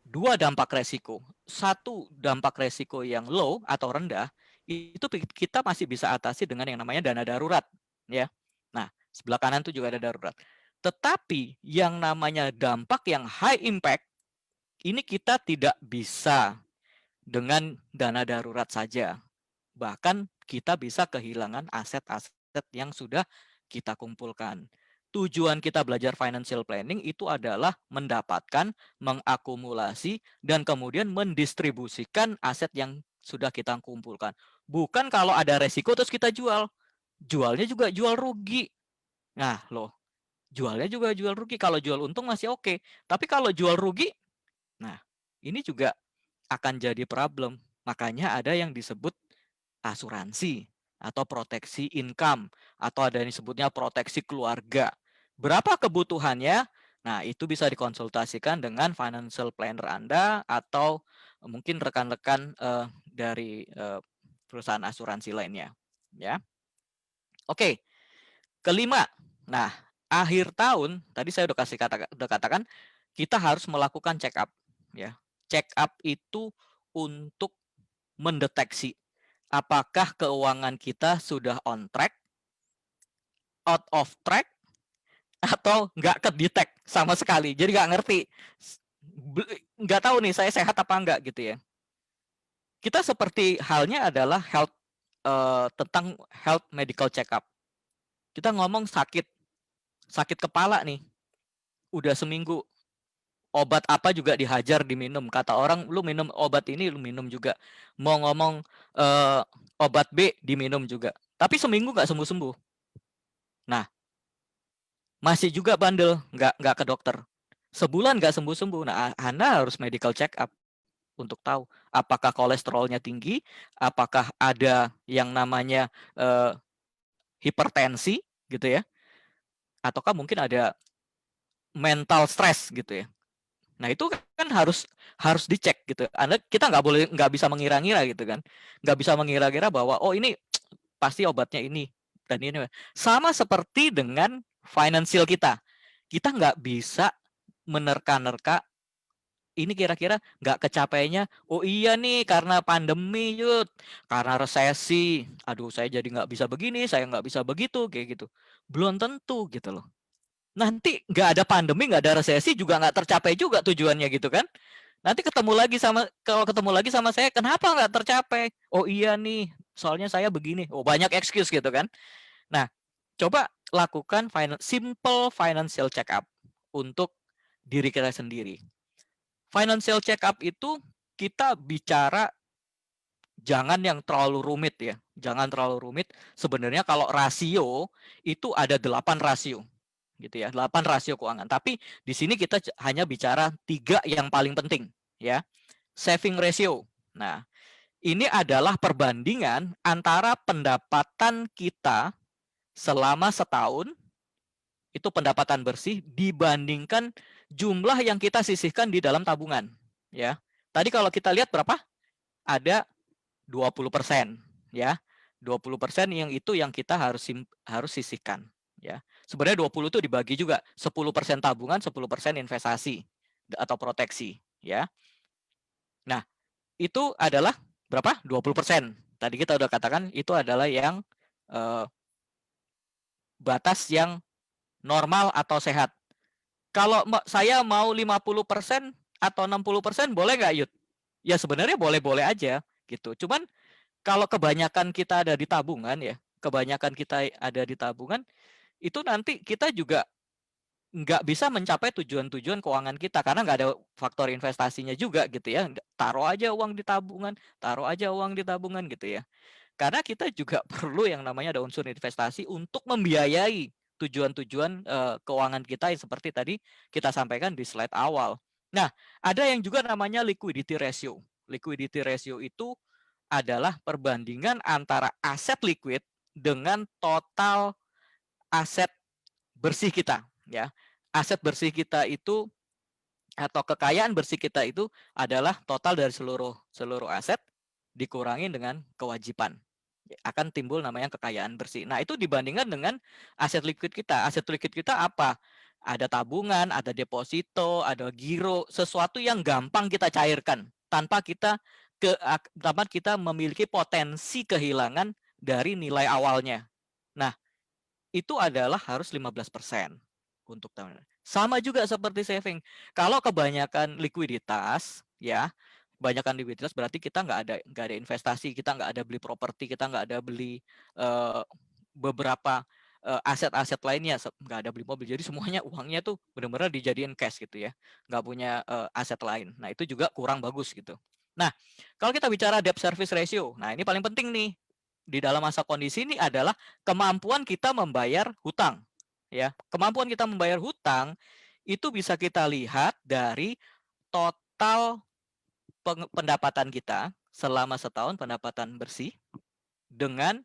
2 dampak resiko. Satu dampak resiko yang low atau rendah, itu kita masih bisa atasi dengan yang namanya dana darurat. Ya. Nah, sebelah kanan itu juga ada darurat. Tetapi yang namanya dampak yang high impact, ini kita tidak bisa dengan dana darurat saja. Bahkan kita bisa kehilangan aset-aset yang sudah kita kumpulkan. Tujuan kita belajar financial planning itu adalah mendapatkan, mengakumulasi, dan kemudian mendistribusikan aset yang sudah kita kumpulkan. Bukan kalau ada resiko terus kita jual. Jualnya juga jual rugi. Nah loh, jualnya juga jual rugi. Kalau jual untung masih oke. Tapi kalau jual rugi, nah ini juga akan jadi problem. Makanya ada yang disebut asuransi atau proteksi income atau ada yang disebutnya proteksi keluarga. Berapa kebutuhannya? Nah, itu bisa dikonsultasikan dengan financial planner Anda atau mungkin rekan-rekan dari perusahaan asuransi lainnya, ya. Oke, kelima. Nah, akhir tahun tadi saya udah katakan kita harus melakukan check up, ya. Check up itu untuk mendeteksi apakah keuangan kita sudah on track, out of track, atau nggak kedetek sama sekali. Jadi nggak ngerti, nggak tahu nih saya sehat apa enggak gitu ya. Kita seperti halnya adalah tentang health medical check up. Kita ngomong sakit kepala nih, udah seminggu. Obat apa juga dihajar diminum. Kata orang, lu minum obat ini, lu minum juga. Mau ngomong obat B diminum juga. Tapi seminggu nggak sembuh-sembuh. Nah, masih juga bandel, nggak ke dokter. Sebulan nggak sembuh-sembuh. Nah, Anda harus medical check up untuk tahu apakah kolesterolnya tinggi, apakah ada yang namanya hipertensi gitu ya, ataukah mungkin ada mental stress gitu ya. Nah itu kan harus dicek gitu. Kita nggak bisa mengira-ngira gitu kan, nggak bisa mengira-ngira bahwa oh ini pasti obatnya ini dan ini. Sama seperti dengan financial kita nggak bisa menerka-nerka ini kira-kira nggak kecapainya. Oh iya nih karena pandemi Yud, karena resesi. Aduh saya jadi nggak bisa begini, saya nggak bisa begitu kayak gitu. Belum tentu gitu loh. Nanti nggak ada pandemi, nggak ada resesi juga nggak tercapai juga tujuannya gitu kan. Nanti kalau ketemu lagi sama saya, kenapa nggak tercapai? Oh iya nih, soalnya saya begini. Oh banyak excuse gitu kan. Nah, coba lakukan simple financial check up untuk diri kita sendiri. Financial check up itu kita bicara jangan yang terlalu rumit ya. Jangan terlalu rumit. Sebenarnya kalau rasio itu ada 8 rasio gitu ya. 8 rasio keuangan. Tapi di sini kita hanya bicara 3 yang paling penting ya. Saving ratio. Nah, ini adalah perbandingan antara pendapatan kita selama setahun, itu pendapatan bersih, dibandingkan jumlah yang kita sisihkan di dalam tabungan. Ya, tadi kalau kita lihat berapa? Ada 20%. Ya, 20% yang itu yang kita harus sisihkan. Ya, sebenarnya 20 itu dibagi juga, 10% tabungan, 10% investasi atau proteksi. Ya, nah itu adalah berapa? 20%. Tadi kita udah katakan itu adalah yang batas yang normal atau sehat. Kalau saya mau 50% atau 60% boleh nggak, Yud? Ya sebenarnya boleh-boleh aja gitu. Cuman kalau kebanyakan kita ada di tabungan ya, kebanyakan kita ada di tabungan, itu nanti kita juga nggak bisa mencapai tujuan-tujuan keuangan kita karena nggak ada faktor investasinya juga gitu ya. Taruh aja uang di tabungan, taruh aja uang di tabungan gitu ya. Karena kita juga perlu yang namanya ada unsur investasi untuk membiayai tujuan-tujuan keuangan kita yang seperti tadi kita sampaikan di slide awal. Nah, ada yang juga namanya liquidity ratio. Liquidity ratio itu adalah perbandingan antara aset liquid dengan total aset bersih kita, ya. Aset bersih kita itu atau kekayaan bersih kita itu adalah total dari seluruh aset dikurangi dengan kewajiban. Akan timbul namanya kekayaan bersih. Nah, itu dibandingkan dengan aset liquid kita. Aset liquid kita apa? Ada tabungan, ada deposito, ada giro, sesuatu yang gampang kita cairkan tanpa kita memiliki potensi kehilangan dari nilai awalnya. Nah, itu adalah harus 15% untuk tahun. Sama juga seperti saving. Kalau kebanyakan likuiditas, ya, kebanyakan likuiditas berarti kita nggak ada investasi, kita nggak ada beli properti, kita nggak ada beli beberapa aset-aset lainnya, nggak ada beli mobil. Jadi semuanya uangnya tuh benar-benar dijadiin cash gitu ya, nggak punya aset lain. Nah itu juga kurang bagus gitu. Nah kalau kita bicara debt service ratio, nah ini paling penting nih di dalam masa kondisi ini adalah kemampuan kita membayar hutang. Ya, kemampuan kita membayar hutang itu bisa kita lihat dari total pendapatan kita selama setahun, pendapatan bersih dengan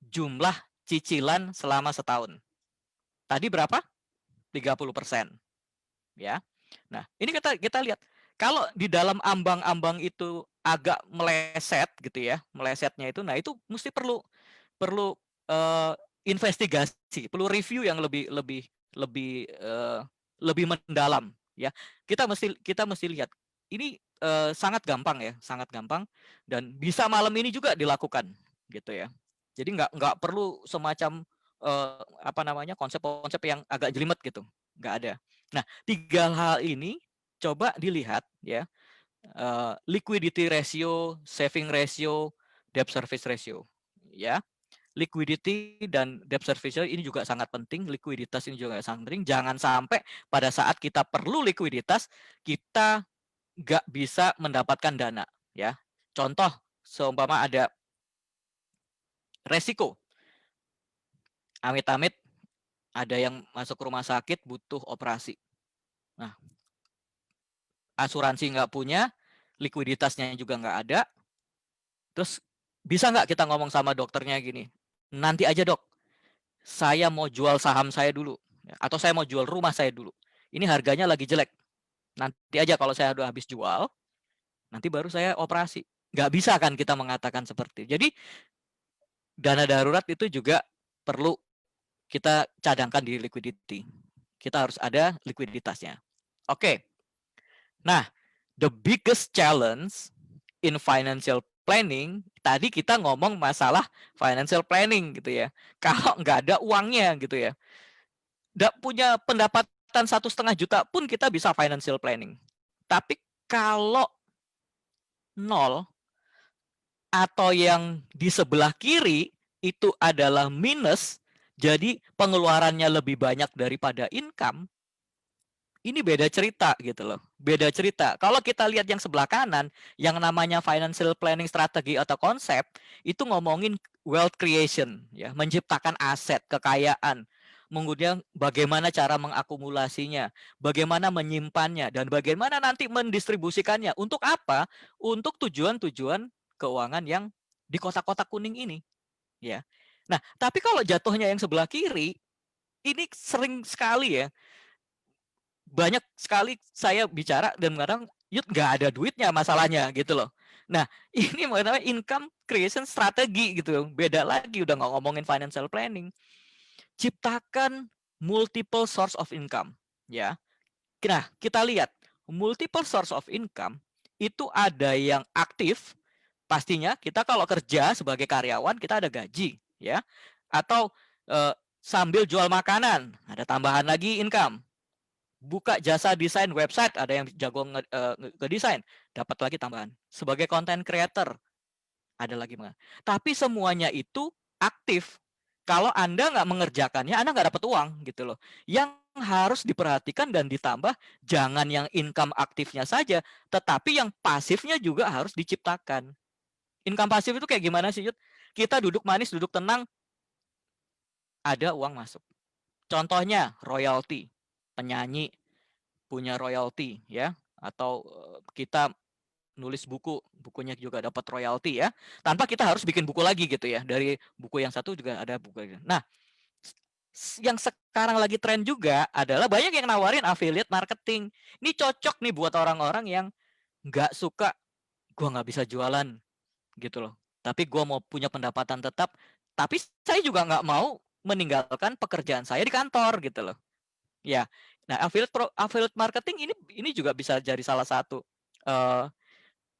jumlah cicilan selama setahun. Tadi berapa? 30%. Ya. Nah, ini kita lihat kalau di dalam ambang-ambang itu agak meleset gitu ya, melesetnya itu, nah itu mesti perlu investigasi, perlu review yang lebih mendalam ya. Kita mesti lihat. Ini sangat gampang ya, sangat gampang dan bisa malam ini juga dilakukan gitu ya. Jadi nggak perlu semacam konsep-konsep yang agak jelimet gitu, nggak ada. Nah, 3 hal ini coba dilihat ya, liquidity ratio, saving ratio, debt service ratio, ya. Liquidity dan debt service ratio ini juga sangat penting, likuiditas ini juga sangat penting. Jangan sampai pada saat kita perlu likuiditas, kita nggak bisa mendapatkan dana, ya. Contoh, seumpama ada resiko, amit-amit ada yang masuk rumah sakit butuh operasi. Nah, asuransi nggak punya, likuiditasnya juga nggak ada, terus bisa nggak kita ngomong sama dokternya gini, nanti aja dok, saya mau jual saham saya dulu, atau saya mau jual rumah saya dulu, ini harganya lagi jelek, nanti aja kalau saya udah habis jual, nanti baru saya operasi. Nggak bisa kan kita mengatakan seperti itu. Jadi dana darurat itu juga perlu kita cadangkan di liquidity. Kita harus ada likuiditasnya. Oke. Nah, the biggest challenge in financial planning, tadi kita ngomong masalah financial planning gitu ya. Kalau nggak ada uangnya gitu ya, nggak punya pendapatan 1,5 juta pun kita bisa financial planning. Tapi kalau 0 atau yang di sebelah kiri itu adalah minus, Jadi pengeluarannya lebih banyak daripada income, ini beda cerita gitu loh. Beda cerita. Kalau kita lihat yang sebelah kanan, yang namanya financial planning strategi atau konsep, itu ngomongin wealth creation, ya, menciptakan aset, kekayaan. Kemudian bagaimana cara mengakumulasinya, bagaimana menyimpannya, dan bagaimana nanti mendistribusikannya. Untuk apa? Untuk tujuan-tujuan keuangan yang di kotak-kotak kuning ini, ya. Nah, tapi kalau jatuhnya yang sebelah kiri, ini sering sekali ya, banyak sekali saya bicara dan kadang Yud nggak ada duitnya masalahnya gitu loh. Nah ini namanya income creation strategi gitu, beda lagi, udah nggak ngomongin financial planning. Ciptakan multiple source of income, ya. Nah kita lihat multiple source of income itu ada yang aktif, pastinya kita kalau kerja sebagai karyawan kita ada gaji, ya, atau sambil jual makanan ada tambahan lagi income. Buka jasa desain website, ada yang jago ngedesain, dapat lagi tambahan. Sebagai content creator, ada lagi. Tapi semuanya itu aktif. Kalau Anda nggak mengerjakannya, Anda nggak dapat uang gitu loh. Yang harus diperhatikan dan ditambah, jangan yang income aktifnya saja, tetapi yang pasifnya juga harus diciptakan. Income pasif itu kayak gimana sih, Yud? Kita duduk manis, duduk tenang, ada uang masuk. Contohnya royalti, penyanyi punya royalti, ya, atau kita nulis buku, bukunya juga dapat royalti, ya, tanpa kita harus bikin buku lagi gitu ya, dari buku yang satu juga ada buku. Nah yang sekarang lagi tren juga adalah banyak yang nawarin affiliate marketing. Ini cocok nih buat orang-orang yang nggak suka, gua nggak bisa jualan gitu loh, tapi gua mau punya pendapatan tetap, tapi saya juga nggak mau meninggalkan pekerjaan saya di kantor gitu loh. Ya, nah affiliate marketing ini juga bisa jadi salah satu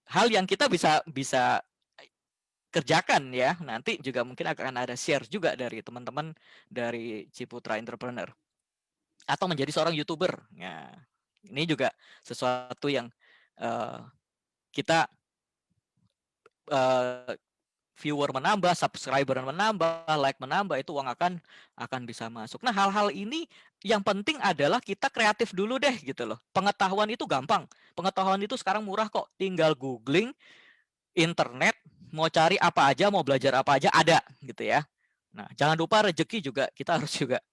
hal yang kita bisa kerjakan ya. Nanti juga mungkin akan ada share juga dari teman-teman dari Ciputra Entrepreneur atau menjadi seorang YouTuber. Nah, ini juga sesuatu yang kita viewer menambah, subscriber menambah, like menambah, itu uang akan bisa masuk. Nah, hal-hal ini yang penting adalah kita kreatif dulu deh gitu loh. Pengetahuan itu gampang. Pengetahuan itu sekarang murah kok. Tinggal googling internet, mau cari apa aja, mau belajar apa aja ada gitu ya. Nah, jangan lupa rezeki juga kita harus juga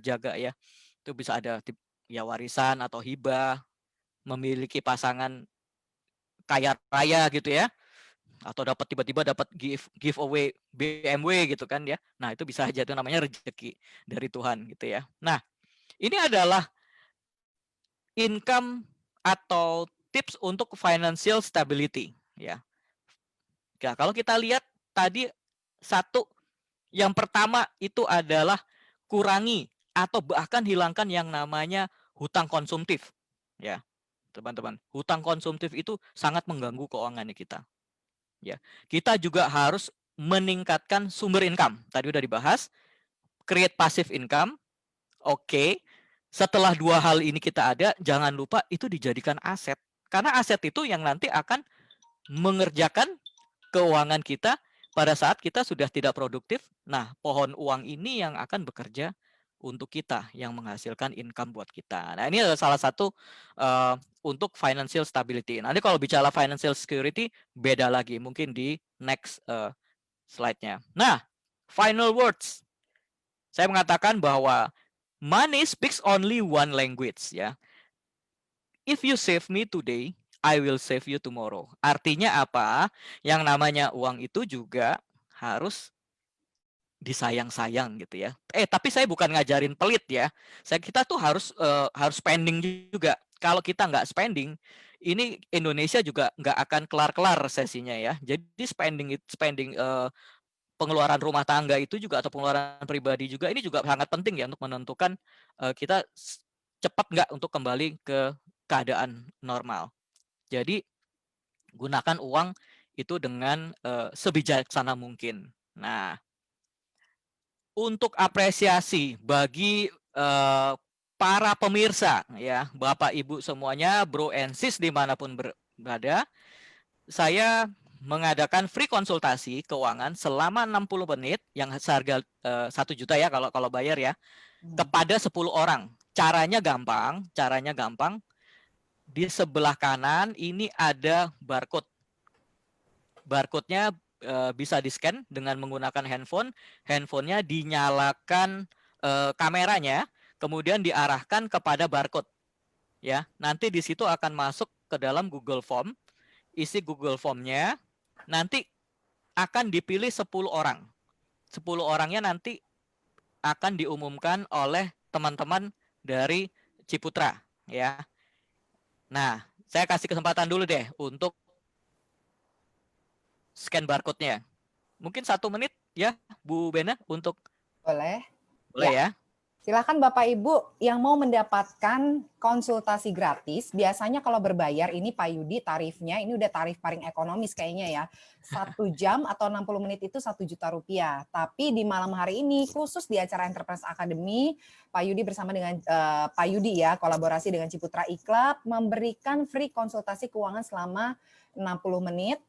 jaga ya. Itu bisa ada ya warisan atau hibah, memiliki pasangan kaya raya gitu ya, atau dapat tiba-tiba dapat giveaway BMW gitu kan ya. Nah, itu bisa aja, itu namanya rezeki dari Tuhan gitu ya. Nah, ini adalah income atau tips untuk financial stability ya. Nah, kalau kita lihat tadi satu, yang pertama itu adalah kurangi atau bahkan hilangkan yang namanya hutang konsumtif ya. Teman-teman, hutang konsumtif itu sangat mengganggu keuangan kita. Ya, kita juga harus meningkatkan sumber income. Tadi udah dibahas, create passive income. Oke. Setelah dua hal ini kita ada, jangan lupa itu dijadikan aset. Karena aset itu yang nanti akan mengerjakan keuangan kita pada saat kita sudah tidak produktif. Nah, pohon uang ini yang akan bekerja untuk kita, yang menghasilkan income buat kita. Nah, ini adalah salah satu untuk financial stability. Nanti kalau bicara financial security, beda lagi. Mungkin di next slide-nya. Nah, final words. Saya mengatakan bahwa money speaks only one language. Ya. If you save me today, I will save you tomorrow. Artinya apa? Yang namanya uang itu juga harus disayang-sayang gitu ya. Tapi saya bukan ngajarin pelit ya. Kita tuh harus spending juga. Kalau kita nggak spending, ini Indonesia juga nggak akan kelar-kelar resesinya ya. Jadi spending pengeluaran rumah tangga itu juga, atau pengeluaran pribadi juga, ini juga sangat penting ya untuk menentukan kita cepat nggak untuk kembali ke keadaan normal. Jadi gunakan uang itu dengan sebijaksana mungkin. Nah, untuk apresiasi bagi para pemirsa ya, Bapak Ibu semuanya, bro and sis dimanapun berada, saya mengadakan free konsultasi keuangan selama 60 menit yang seharga 1 juta ya kalau bayar ya, kepada 10 orang. Caranya gampang. Di sebelah kanan ini ada barcode. Barcode-nya bisa di-scan dengan menggunakan handphone. Handphonenya dinyalakan kameranya, kemudian diarahkan kepada barcode. Ya, nanti di situ akan masuk ke dalam Google Form. Isi Google Form-nya, nanti akan dipilih 10 orang. 10 orangnya nanti akan diumumkan oleh teman-teman dari Ciputra, ya. Nah, saya kasih kesempatan dulu deh untuk scan barcode-nya. Mungkin 1 menit ya, Bu Bena, untuk Boleh. boleh ya. Silakan Bapak Ibu yang mau mendapatkan konsultasi gratis, biasanya kalau berbayar ini Pak Yudi tarifnya, ini udah tarif paling ekonomis kayaknya ya. 1 jam atau 60 menit itu 1 juta rupiah. Tapi di malam hari ini khusus di acara Enterprise Academy, Pak Yudi bersama dengan Pak Yudi ya, kolaborasi dengan Ciputra e-Club, memberikan free konsultasi keuangan selama 60 menit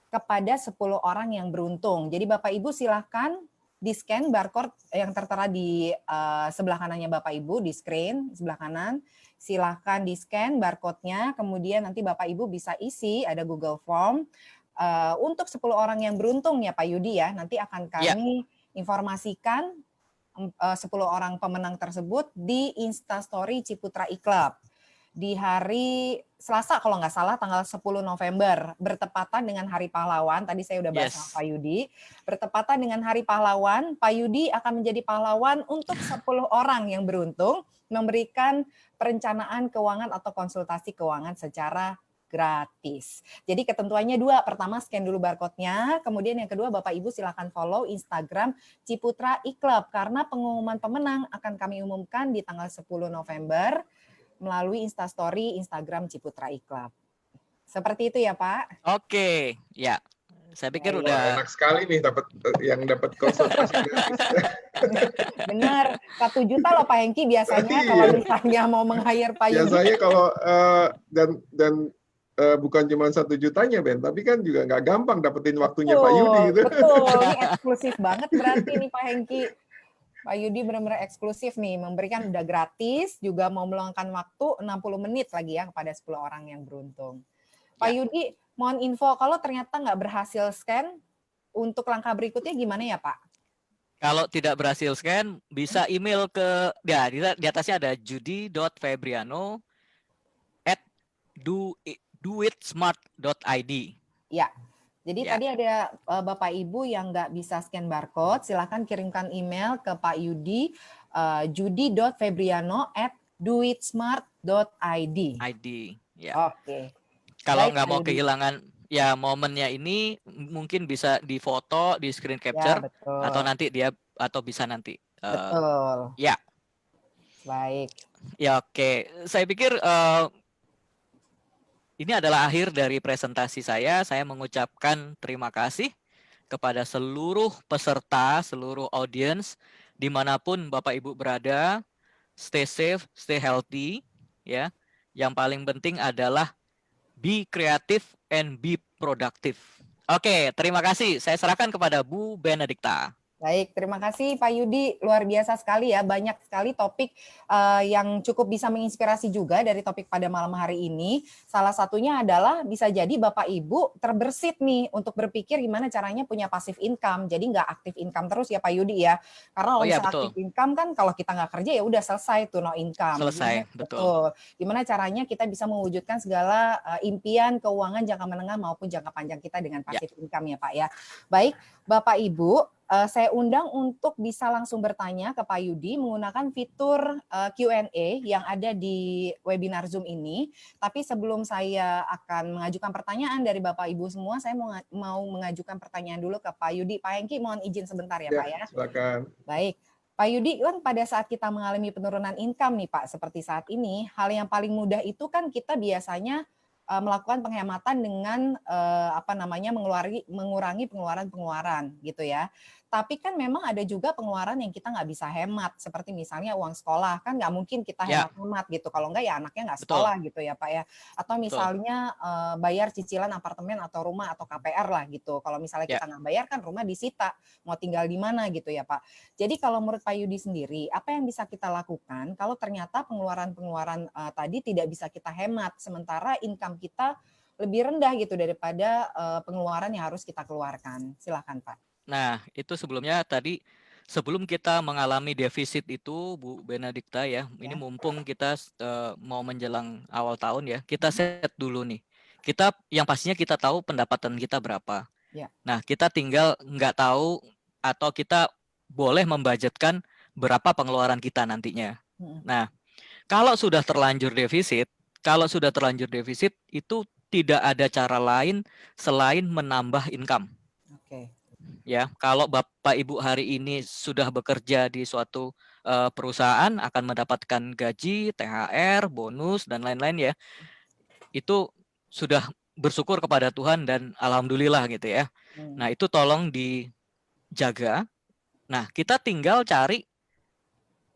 kepada 10 orang yang beruntung. Jadi Bapak Ibu silahkan di-scan barcode yang tertera di sebelah kanannya Bapak Ibu, di screen sebelah kanan. Silahkan di-scan barcode-nya, kemudian nanti Bapak Ibu bisa isi, ada Google Form. Untuk 10 orang yang beruntung ya Pak Yudi ya, nanti akan kami informasikan 10 orang pemenang tersebut di Instastory Ciputra e-Club. Di hari Selasa kalau nggak salah tanggal 10 November bertepatan dengan Hari Pahlawan. Tadi saya udah bahas sama Pak Yudi. Bertepatan dengan Hari Pahlawan, Pak Yudi akan menjadi pahlawan untuk 10 orang yang beruntung memberikan perencanaan keuangan atau konsultasi keuangan secara gratis. Jadi ketentuannya 2. Pertama scan dulu barcode-nya, kemudian yang kedua Bapak Ibu silakan follow Instagram Ciputra e-Club karena pengumuman pemenang akan kami umumkan di tanggal 10 November melalui Instastory Instagram Ciputra e-Club. Seperti itu ya Pak? Oke, ya. Saya pikir udah enak sekali nih dapat konsultasi gratis. Benar, 1 juta loh Pak Hengki biasanya kalau misalnya mau meng-hire Pak Yudi. Biasanya kalau bukan cuma 1 jutanya Ben, tapi kan juga nggak gampang dapetin waktunya Pak Yudi gitu. Betul, ini eksklusif banget berarti nih Pak Hengki. Pak Yudi benar-benar eksklusif nih, memberikan udah gratis, juga mau meluangkan waktu 60 menit lagi ya kepada 10 orang yang beruntung. Pak Yudi, mohon info kalau ternyata nggak berhasil scan, untuk langkah berikutnya gimana ya Pak? Kalau tidak berhasil scan, bisa email ke, ya di atasnya ada judi.febriano@doitsmart.id. Ya. Jadi tadi ada Bapak Ibu yang nggak bisa scan barcode, silakan kirimkan email ke Pak Yudi, judi.febriano@doitsmart.id. Ya. Oke. Kalau nggak mau kehilangan ya momennya ini, mungkin bisa difoto, di screen capture, atau nanti bisa nanti. Betul. Ya. Baik. Ya oke. Saya pikir ini adalah akhir dari presentasi saya. Saya mengucapkan terima kasih kepada seluruh peserta, seluruh audiens, dimanapun Bapak Ibu berada. Stay safe, stay healthy. Ya, yang paling penting adalah be creative and be productive. Oke, terima kasih. Saya serahkan kepada Bu Benedikta. Baik, terima kasih Pak Yudi. Luar biasa sekali ya, banyak sekali topik yang cukup bisa menginspirasi juga dari topik pada malam hari ini. Salah satunya adalah bisa jadi Bapak Ibu terbersit nih untuk berpikir gimana caranya punya passive income. Jadi nggak aktif income terus ya Pak Yudi ya. Karena kalau misalnya aktif income kan kalau kita nggak kerja ya udah selesai tuh no income. Selesai, betul. Gimana caranya kita bisa mewujudkan segala impian keuangan jangka menengah maupun jangka panjang kita dengan passive income ya Pak ya. Baik, Bapak Ibu, saya undang untuk bisa langsung bertanya ke Pak Yudi menggunakan fitur Q&A yang ada di webinar Zoom ini. Tapi sebelum saya akan mengajukan pertanyaan dari Bapak Ibu semua, saya mau mengajukan pertanyaan dulu ke Pak Yudi. Pak Hengki, mohon izin sebentar ya Pak ya. Silakan. Baik. Pak Yudi, kan pada saat kita mengalami penurunan income nih Pak, seperti saat ini, hal yang paling mudah itu kan kita biasanya melakukan penghematan dengan mengurangi pengeluaran gitu ya. Tapi kan memang ada juga pengeluaran yang kita nggak bisa hemat, seperti misalnya uang sekolah, kan nggak mungkin kita Ya, hemat-hemat gitu, kalau nggak ya anaknya nggak betul, sekolah gitu ya Pak ya. Atau betul. misalnya bayar cicilan apartemen atau rumah atau KPR lah gitu, kalau misalnya Ya. kita nggak bayar kan rumah disita, mau tinggal di mana gitu ya Pak. Jadi kalau menurut Pak Yudi sendiri, apa yang bisa kita lakukan kalau ternyata pengeluaran-pengeluaran tadi tidak bisa kita hemat, sementara income kita lebih rendah gitu daripada pengeluaran yang harus kita keluarkan. Silakan Pak. Nah, itu sebelumnya tadi sebelum kita mengalami defisit itu Bu Benedikta ya, ini Ya. mumpung kita mau menjelang awal tahun ya, kita set dulu nih. Kita yang pastinya kita tahu pendapatan kita berapa. Ya. Nah, kita tinggal nggak tahu atau kita boleh membudgetkan berapa pengeluaran kita nantinya. Nah, kalau sudah terlanjur defisit itu tidak ada cara lain selain menambah income. Oke. Ya, kalau Bapak Ibu hari ini sudah bekerja di suatu perusahaan akan mendapatkan gaji, THR, bonus dan lain-lain ya. Itu sudah bersyukur kepada Tuhan dan alhamdulillah gitu ya. Nah, itu tolong dijaga. Nah, kita tinggal cari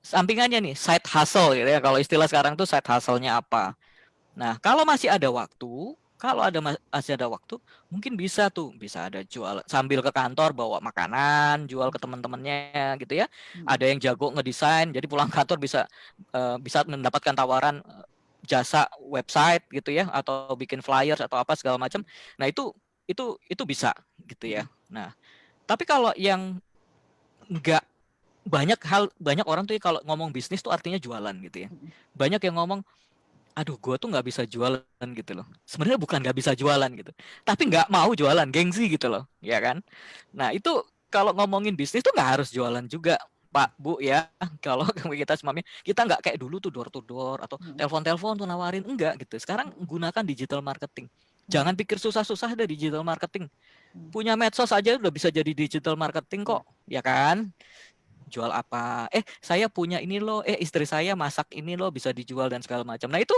sampingannya nih, side hustle gitu ya. Kalau istilah sekarang tuh side hustle-nya apa. Nah, kalau masih ada waktu, masih ada waktu, mungkin bisa ada jual sambil ke kantor bawa makanan, jual ke teman-temannya gitu ya. Ada yang jago ngedesain, jadi pulang kantor bisa mendapatkan tawaran jasa website gitu ya, atau bikin flyers atau apa segala macam. Nah, itu bisa gitu ya. Nah, tapi kalau yang enggak banyak orang tuh kalau ngomong bisnis tuh artinya jualan gitu ya. Banyak yang ngomong aduh, gue tuh nggak bisa jualan gitu loh. Sebenarnya bukan nggak bisa jualan gitu, tapi nggak mau jualan, gengsi gitu loh, ya kan? Nah itu kalau ngomongin bisnis tuh nggak harus jualan juga, Pak, Bu ya. Kalau kita semuanya, kita nggak kayak dulu tuh door to door atau telepon-telepon tuh nawarin, enggak gitu. Sekarang gunakan digital marketing. Jangan pikir susah-susah ada digital marketing. Punya medsos aja udah bisa jadi digital marketing kok, ya kan? Jual apa? Saya punya ini loh, istri saya masak ini loh, bisa dijual dan segala macam. Nah itu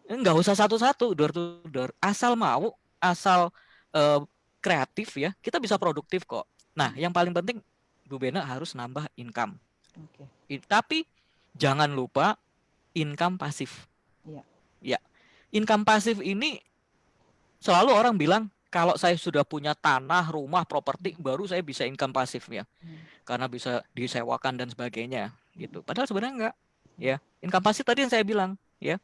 nggak usah satu-satu, door to door. Asal mau, asal kreatif ya, kita bisa produktif kok. Nah yang paling penting Bu Bena harus nambah income. Tapi jangan lupa income pasif. Ya, income pasif ini selalu orang bilang kalau saya sudah punya tanah, rumah, properti, baru saya bisa income pasif ya. Karena bisa disewakan dan sebagainya gitu. Padahal sebenarnya enggak. Ya, income pasif tadi yang saya bilang, ya.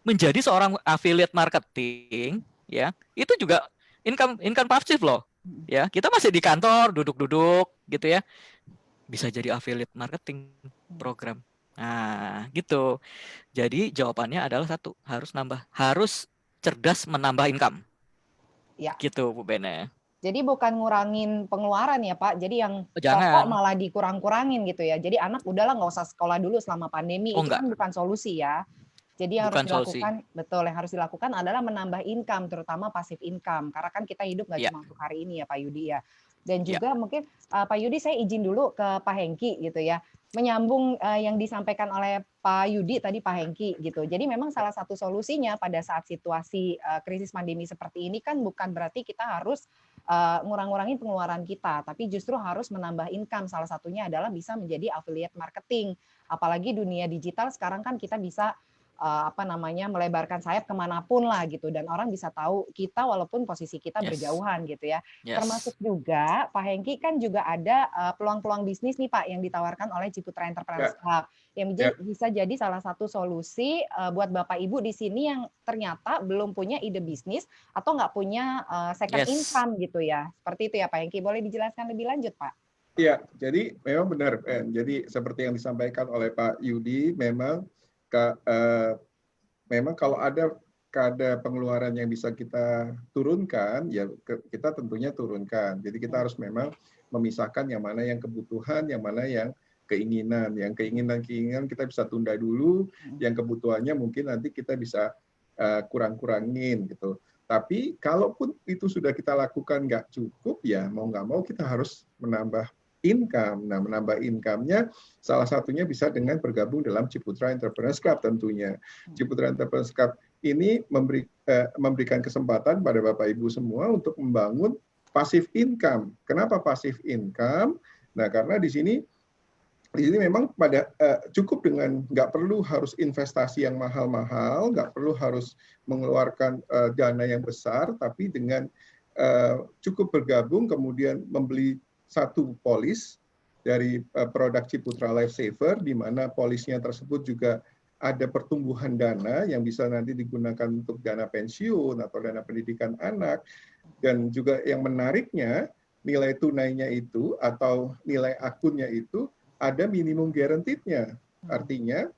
Menjadi seorang affiliate marketing, ya. Itu juga income pasif loh. Ya, kita masih di kantor, duduk-duduk gitu ya. Bisa jadi affiliate marketing program. Nah, gitu. Jadi jawabannya adalah satu, harus cerdas menambah income. Ya. Gitu Bu Bena. Jadi bukan ngurangin pengeluaran ya Pak, jadi yang pokok Jangan. malah dikurang-kurangin gitu ya. Jadi anak udahlah nggak usah sekolah dulu selama pandemi, itu enggak. kan bukan solusi ya. Jadi yang Bukan harus dilakukan, betul, yang harus dilakukan adalah menambah income, terutama passive income. Karena kan kita hidup nggak cuma untuk hari ini ya Pak Yudi ya. Dan juga mungkin Pak Yudi saya izin dulu ke Pak Hengki gitu ya. Menyambung yang disampaikan oleh Pak Yudi tadi Pak Hengki gitu. Jadi memang salah satu solusinya pada saat situasi krisis pandemi seperti ini kan bukan berarti kita harus ngurang-ngurangin pengeluaran kita, tapi justru harus menambah income. Salah satunya adalah bisa menjadi affiliate marketing. Apalagi dunia digital sekarang kan kita bisa melebarkan sayap kemanapun lah gitu, dan orang bisa tahu kita walaupun posisi kita berjauhan gitu ya. Termasuk juga Pak Hengki kan juga ada peluang-peluang bisnis nih Pak yang ditawarkan oleh Ciputra Entrepreneurs Club yang bisa jadi salah satu solusi buat Bapak Ibu di sini yang ternyata belum punya ide bisnis atau nggak punya second income gitu ya. Seperti itu ya Pak Hengki, boleh dijelaskan lebih lanjut Pak? Iya, jadi memang benar. Jadi seperti yang disampaikan oleh Pak Yudi, memang kalau ada pengeluaran yang bisa kita turunkan, ya kita tentunya turunkan. Jadi kita harus memang memisahkan yang mana yang kebutuhan, yang mana yang keinginan. Yang keinginan kita bisa tunda dulu, yang kebutuhannya mungkin nanti kita bisa kurang-kurangin gitu. Tapi kalaupun itu sudah kita lakukan nggak cukup, ya mau nggak mau kita harus menambah income. Nah, menambah income-nya salah satunya bisa dengan bergabung dalam Ciputra Entrepreneurs Club tentunya. Ciputra Entrepreneurs Club ini memberikan kesempatan pada Bapak Ibu semua untuk membangun passive income. Kenapa passive income? Nah, karena di sini memang cukup dengan nggak perlu harus investasi yang mahal-mahal, nggak perlu harus mengeluarkan dana yang besar, tapi dengan cukup bergabung kemudian membeli satu polis dari produk Ciputra Life Saver, di mana polisnya tersebut juga ada pertumbuhan dana yang bisa nanti digunakan untuk dana pensiun atau dana pendidikan anak. Dan juga yang menariknya, nilai tunainya itu atau nilai akunnya itu ada minimum guaranteed-nya. Artinya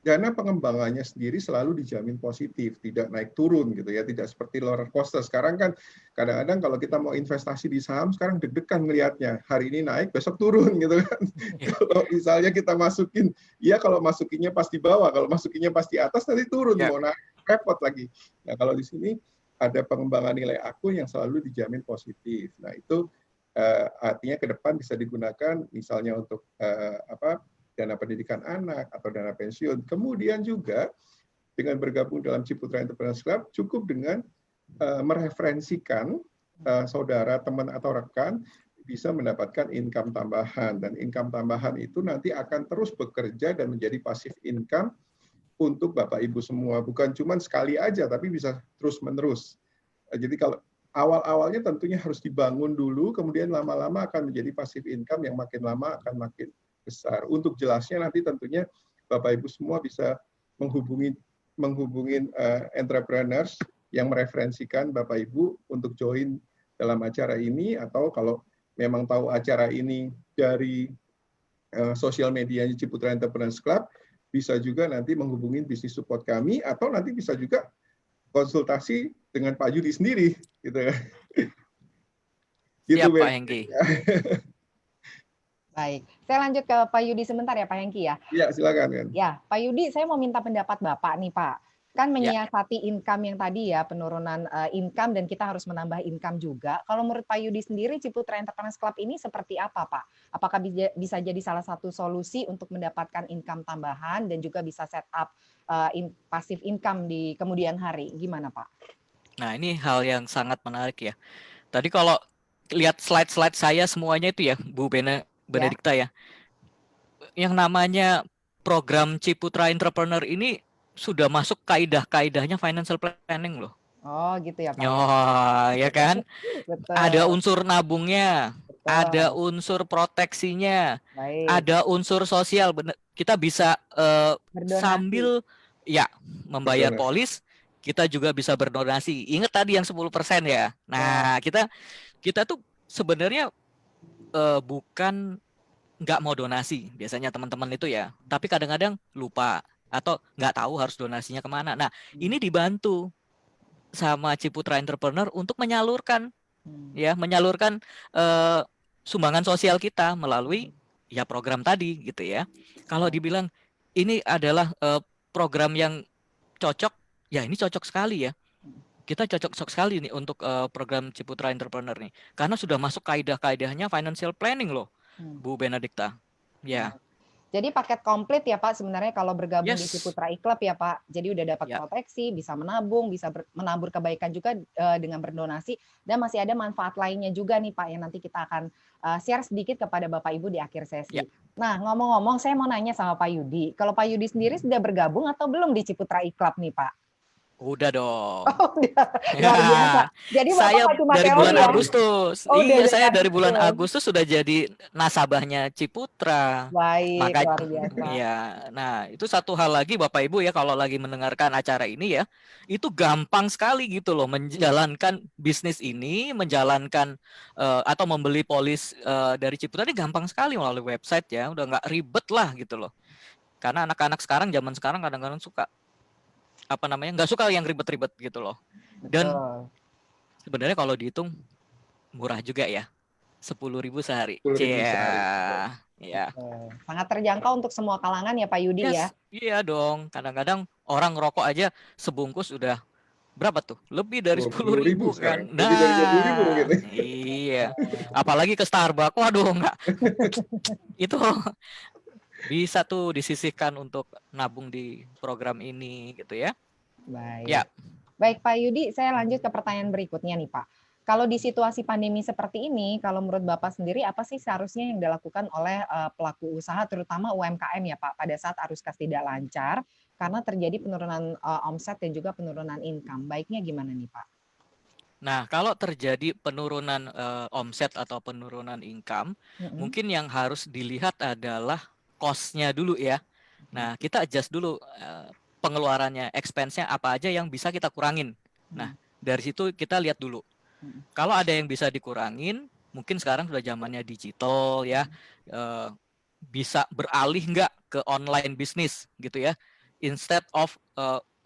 dana pengembangannya sendiri selalu dijamin positif, tidak naik turun gitu ya, tidak seperti roller coaster. Sekarang kan kadang-kadang kalau kita mau investasi di saham sekarang deg-degan ngelihatnya, hari ini naik besok turun gitu kan. Kalau misalnya kita masukin, ya kalau masukinnya pas di bawah, kalau masukinnya pas di atas nanti turun, mau naik repot lagi. Nah, kalau di sini ada pengembangan nilai akun yang selalu dijamin positif. Nah, itu artinya ke depan bisa digunakan misalnya untuk dana pendidikan anak atau dana pensiun. Kemudian juga dengan bergabung dalam Ciputra Entrepreneurs Club cukup dengan mereferensikan saudara, teman atau rekan bisa mendapatkan income tambahan, dan income tambahan itu nanti akan terus bekerja dan menjadi passive income untuk Bapak Ibu semua, bukan cuma sekali aja tapi bisa terus-menerus. Jadi kalau awal-awalnya tentunya harus dibangun dulu, kemudian lama-lama akan menjadi passive income yang makin lama akan makin besar. Untuk jelasnya nanti tentunya Bapak Ibu semua bisa menghubungi entrepreneurs yang mereferensikan Bapak Ibu untuk join dalam acara ini, atau kalau memang tahu acara ini dari sosial medianya Ciputra Entrepreneurs Club, bisa juga nanti menghubungi bisnis support kami, atau nanti bisa juga konsultasi dengan Pak Yudi sendiri, gitu ya. Siap, Pak Hengki. Baik, saya lanjut ke Pak Yudi sebentar ya Pak Hengki ya. Iya, silakan kan. Ya, Pak Yudi, saya mau minta pendapat Bapak nih Pak. Kan menyiasati income yang tadi ya, penurunan income dan kita harus menambah income juga. Kalau menurut Pak Yudi sendiri, Ciputra Entrepreneurs Club ini seperti apa Pak? Apakah bisa jadi salah satu solusi untuk mendapatkan income tambahan dan juga bisa set up passive income di kemudian hari? Gimana Pak? Nah, ini hal yang sangat menarik ya. Tadi kalau lihat slide-slide saya semuanya itu ya, Bu Benedikta ya. Yang namanya program Ciputra Entrepreneur ini sudah masuk kaidah-kaidahnya financial planning loh. Oh gitu ya Pak. Oh, ya kan? Betul. Ada unsur nabungnya, ada unsur proteksinya, ada unsur sosial. Kita bisa sambil ya membayar polis, kita juga bisa berdonasi. Ingat tadi yang 10% ya. Nah, kita tuh sebenarnya bukan nggak mau donasi biasanya teman-teman itu ya, tapi kadang-kadang lupa atau nggak tahu harus donasinya kemana. Nah, ini dibantu sama Ciputra Entrepreneur untuk menyalurkan sumbangan sosial kita melalui ya program tadi gitu ya. Kalau dibilang ini adalah program yang cocok, ya ini cocok sekali ya. Kita cocok sekali nih untuk program Ciputra Entrepreneur nih, karena sudah masuk kaidah-kaidahnya financial planning loh, Bu Benedikta. Ya. Jadi paket komplit ya Pak sebenarnya kalau bergabung di Ciputra Club ya Pak. Jadi udah dapat proteksi, bisa menabung, bisa menabur kebaikan juga dengan berdonasi, dan masih ada manfaat lainnya juga nih Pak yang nanti kita akan share sedikit kepada Bapak Ibu di akhir sesi. Nah, ngomong-ngomong saya mau nanya sama Pak Yudi. Kalau Pak Yudi sendiri sudah bergabung atau belum di Ciputra Club nih Pak? Udah dong. Oh, udah. Luar biasa. Jadi saya dari bulan Agustus. Iya, saya dari bulan Agustus sudah jadi nasabahnya Ciputra. Baik, luar biasa. Ya, nah itu satu hal lagi Bapak Ibu ya, kalau lagi mendengarkan acara ini ya, itu gampang sekali gitu loh menjalankan bisnis ini, menjalankan atau membeli polis dari Ciputra ini gampang sekali melalui website ya, udah nggak ribet lah gitu loh. Karena anak-anak zaman sekarang kadang-kadang suka nggak suka yang ribet-ribet gitu loh. Dan sebenarnya kalau dihitung murah juga ya, 10.000 sehari. Ya. Sangat terjangkau untuk semua kalangan ya Pak Yudi ya. Iya dong. Kadang-kadang orang rokok aja sebungkus udah berapa tuh? Lebih dari 10.000 kan. Nah, lebih dari 20.000 gitu. Iya. Apalagi ke Starbucks. Waduh, enggak. Itu bisa tuh disisihkan untuk nabung di program ini gitu ya. Baik. Ya. Baik Pak Yudi, saya lanjut ke pertanyaan berikutnya nih Pak. Kalau di situasi pandemi seperti ini, kalau menurut Bapak sendiri apa sih seharusnya yang dilakukan oleh pelaku usaha, terutama UMKM ya Pak, pada saat arus kas tidak lancar, karena terjadi penurunan omset dan juga penurunan income. Baiknya gimana nih Pak? Nah, kalau terjadi penurunan omset atau penurunan income, mungkin yang harus dilihat adalah cost-nya dulu ya. Nah, kita adjust dulu pengeluarannya, expense-nya apa aja yang bisa kita kurangin. Nah, dari situ kita lihat dulu. Kalau ada yang bisa dikurangin, mungkin sekarang sudah zamannya digital ya, bisa beralih nggak ke online bisnis gitu ya, instead of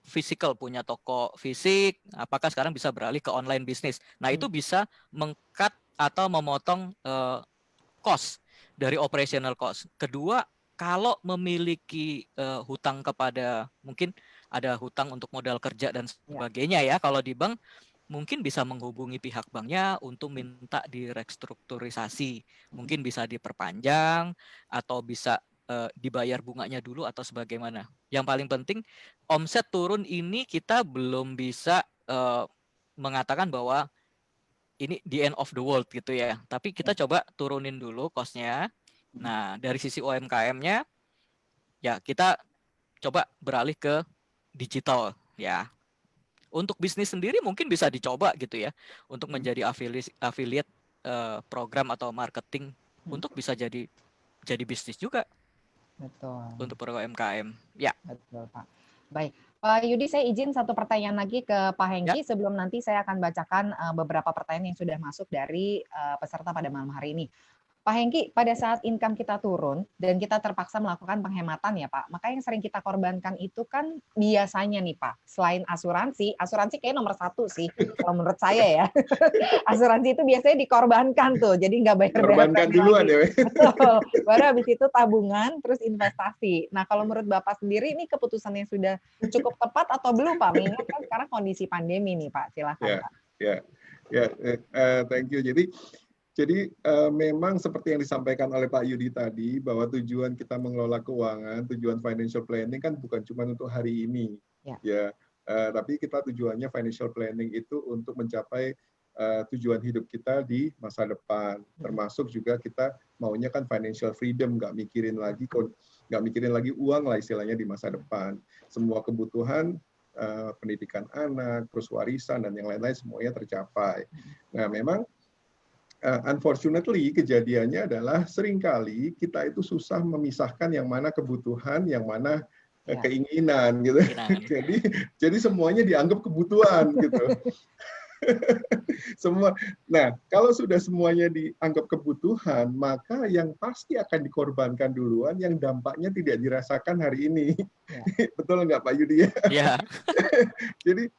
physical, punya toko fisik, apakah sekarang bisa beralih ke online bisnis. Nah, itu bisa meng-cut atau memotong cost dari operational cost. Kedua, kalau memiliki hutang kepada, mungkin ada hutang untuk modal kerja dan sebagainya ya, kalau di bank mungkin bisa menghubungi pihak banknya untuk minta direstrukturisasi. Mungkin bisa diperpanjang atau bisa dibayar bunganya dulu atau sebagaimana. Yang paling penting, omset turun ini kita belum bisa mengatakan bahwa ini the end of the world gitu ya. Tapi kita coba turunin dulu cost-nya. Nah, dari sisi UMKM-nya, ya kita coba beralih ke digital ya. Untuk bisnis sendiri mungkin bisa dicoba gitu ya, untuk menjadi affiliate program atau marketing untuk bisa jadi bisnis juga. Betul. Untuk pro UMKM. Ya. Betul Pak. Baik, Pak Yudi, saya izin satu pertanyaan lagi ke Pak Hengki sebelum nanti saya akan bacakan beberapa pertanyaan yang sudah masuk dari peserta pada malam hari ini. Pak Hengki, pada saat income kita turun dan kita terpaksa melakukan penghematan ya Pak, maka yang sering kita korbankan itu kan biasanya nih Pak, selain asuransi kayak nomor satu sih kalau menurut saya ya. Asuransi itu biasanya dikorbankan tuh, jadi nggak bayar-bayar Korbankan duluan ya. Betul, baru habis itu tabungan, terus investasi. Nah kalau menurut Bapak sendiri ini keputusan yang sudah cukup tepat atau belum Pak? Mengingat kan sekarang kondisi pandemi nih Pak, silakan Pak. Thank you. Jadi memang seperti yang disampaikan oleh Pak Yudi tadi, bahwa tujuan kita mengelola keuangan, tujuan financial planning kan bukan cuma untuk hari ini, tapi kita tujuannya financial planning itu untuk mencapai tujuan hidup kita di masa depan. Termasuk juga kita maunya kan financial freedom, nggak mikirin lagi uang lah istilahnya di masa depan. Semua kebutuhan pendidikan anak, terus warisan dan yang lain-lain semuanya tercapai. Nah, memang unfortunately kejadiannya adalah seringkali kita itu susah memisahkan yang mana kebutuhan, yang mana keinginan gitu. Jadi semuanya dianggap kebutuhan gitu. Nah, kalau sudah semuanya dianggap kebutuhan, maka yang pasti akan dikorbankan duluan yang dampaknya tidak dirasakan hari ini. Betul nggak Pak Yudi ya? Iya. Jadi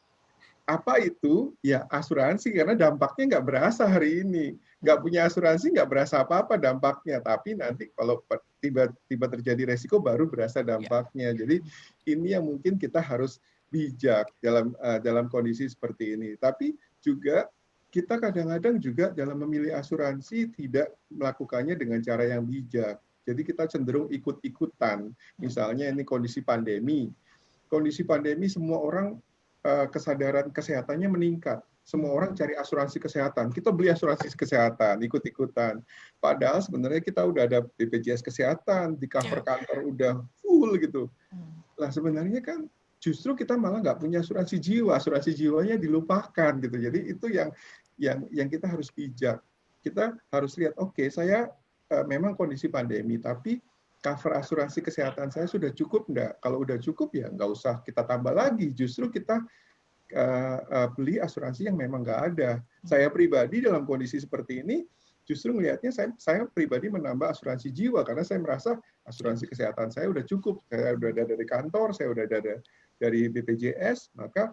apa itu? Ya asuransi, karena dampaknya nggak berasa hari ini. Nggak punya asuransi nggak berasa apa-apa dampaknya, tapi nanti kalau tiba-tiba terjadi resiko baru berasa dampaknya. Jadi ini yang mungkin kita harus bijak dalam kondisi seperti ini. Tapi juga kita kadang-kadang juga dalam memilih asuransi tidak melakukannya dengan cara yang bijak. Jadi kita cenderung ikut-ikutan. Misalnya ini kondisi pandemi. Kondisi pandemi semua orang kesadaran kesehatannya meningkat. Semua orang cari asuransi kesehatan. Kita beli asuransi kesehatan, ikut-ikutan. Padahal sebenarnya kita udah ada BPJS kesehatan, di cover kantor udah full gitu. Lah sebenarnya kan justru kita malah nggak punya asuransi jiwanya dilupakan gitu. Jadi itu yang kita harus bijak. Kita harus lihat, oke, saya memang kondisi pandemi, tapi cover asuransi kesehatan saya sudah cukup enggak? Kalau udah cukup ya nggak usah kita tambah lagi. Justru kita beli asuransi yang memang nggak ada. Saya pribadi dalam kondisi seperti ini justru melihatnya saya pribadi menambah asuransi jiwa karena saya merasa asuransi kesehatan saya udah cukup. Saya udah ada dari kantor, saya udah ada dari BPJS, maka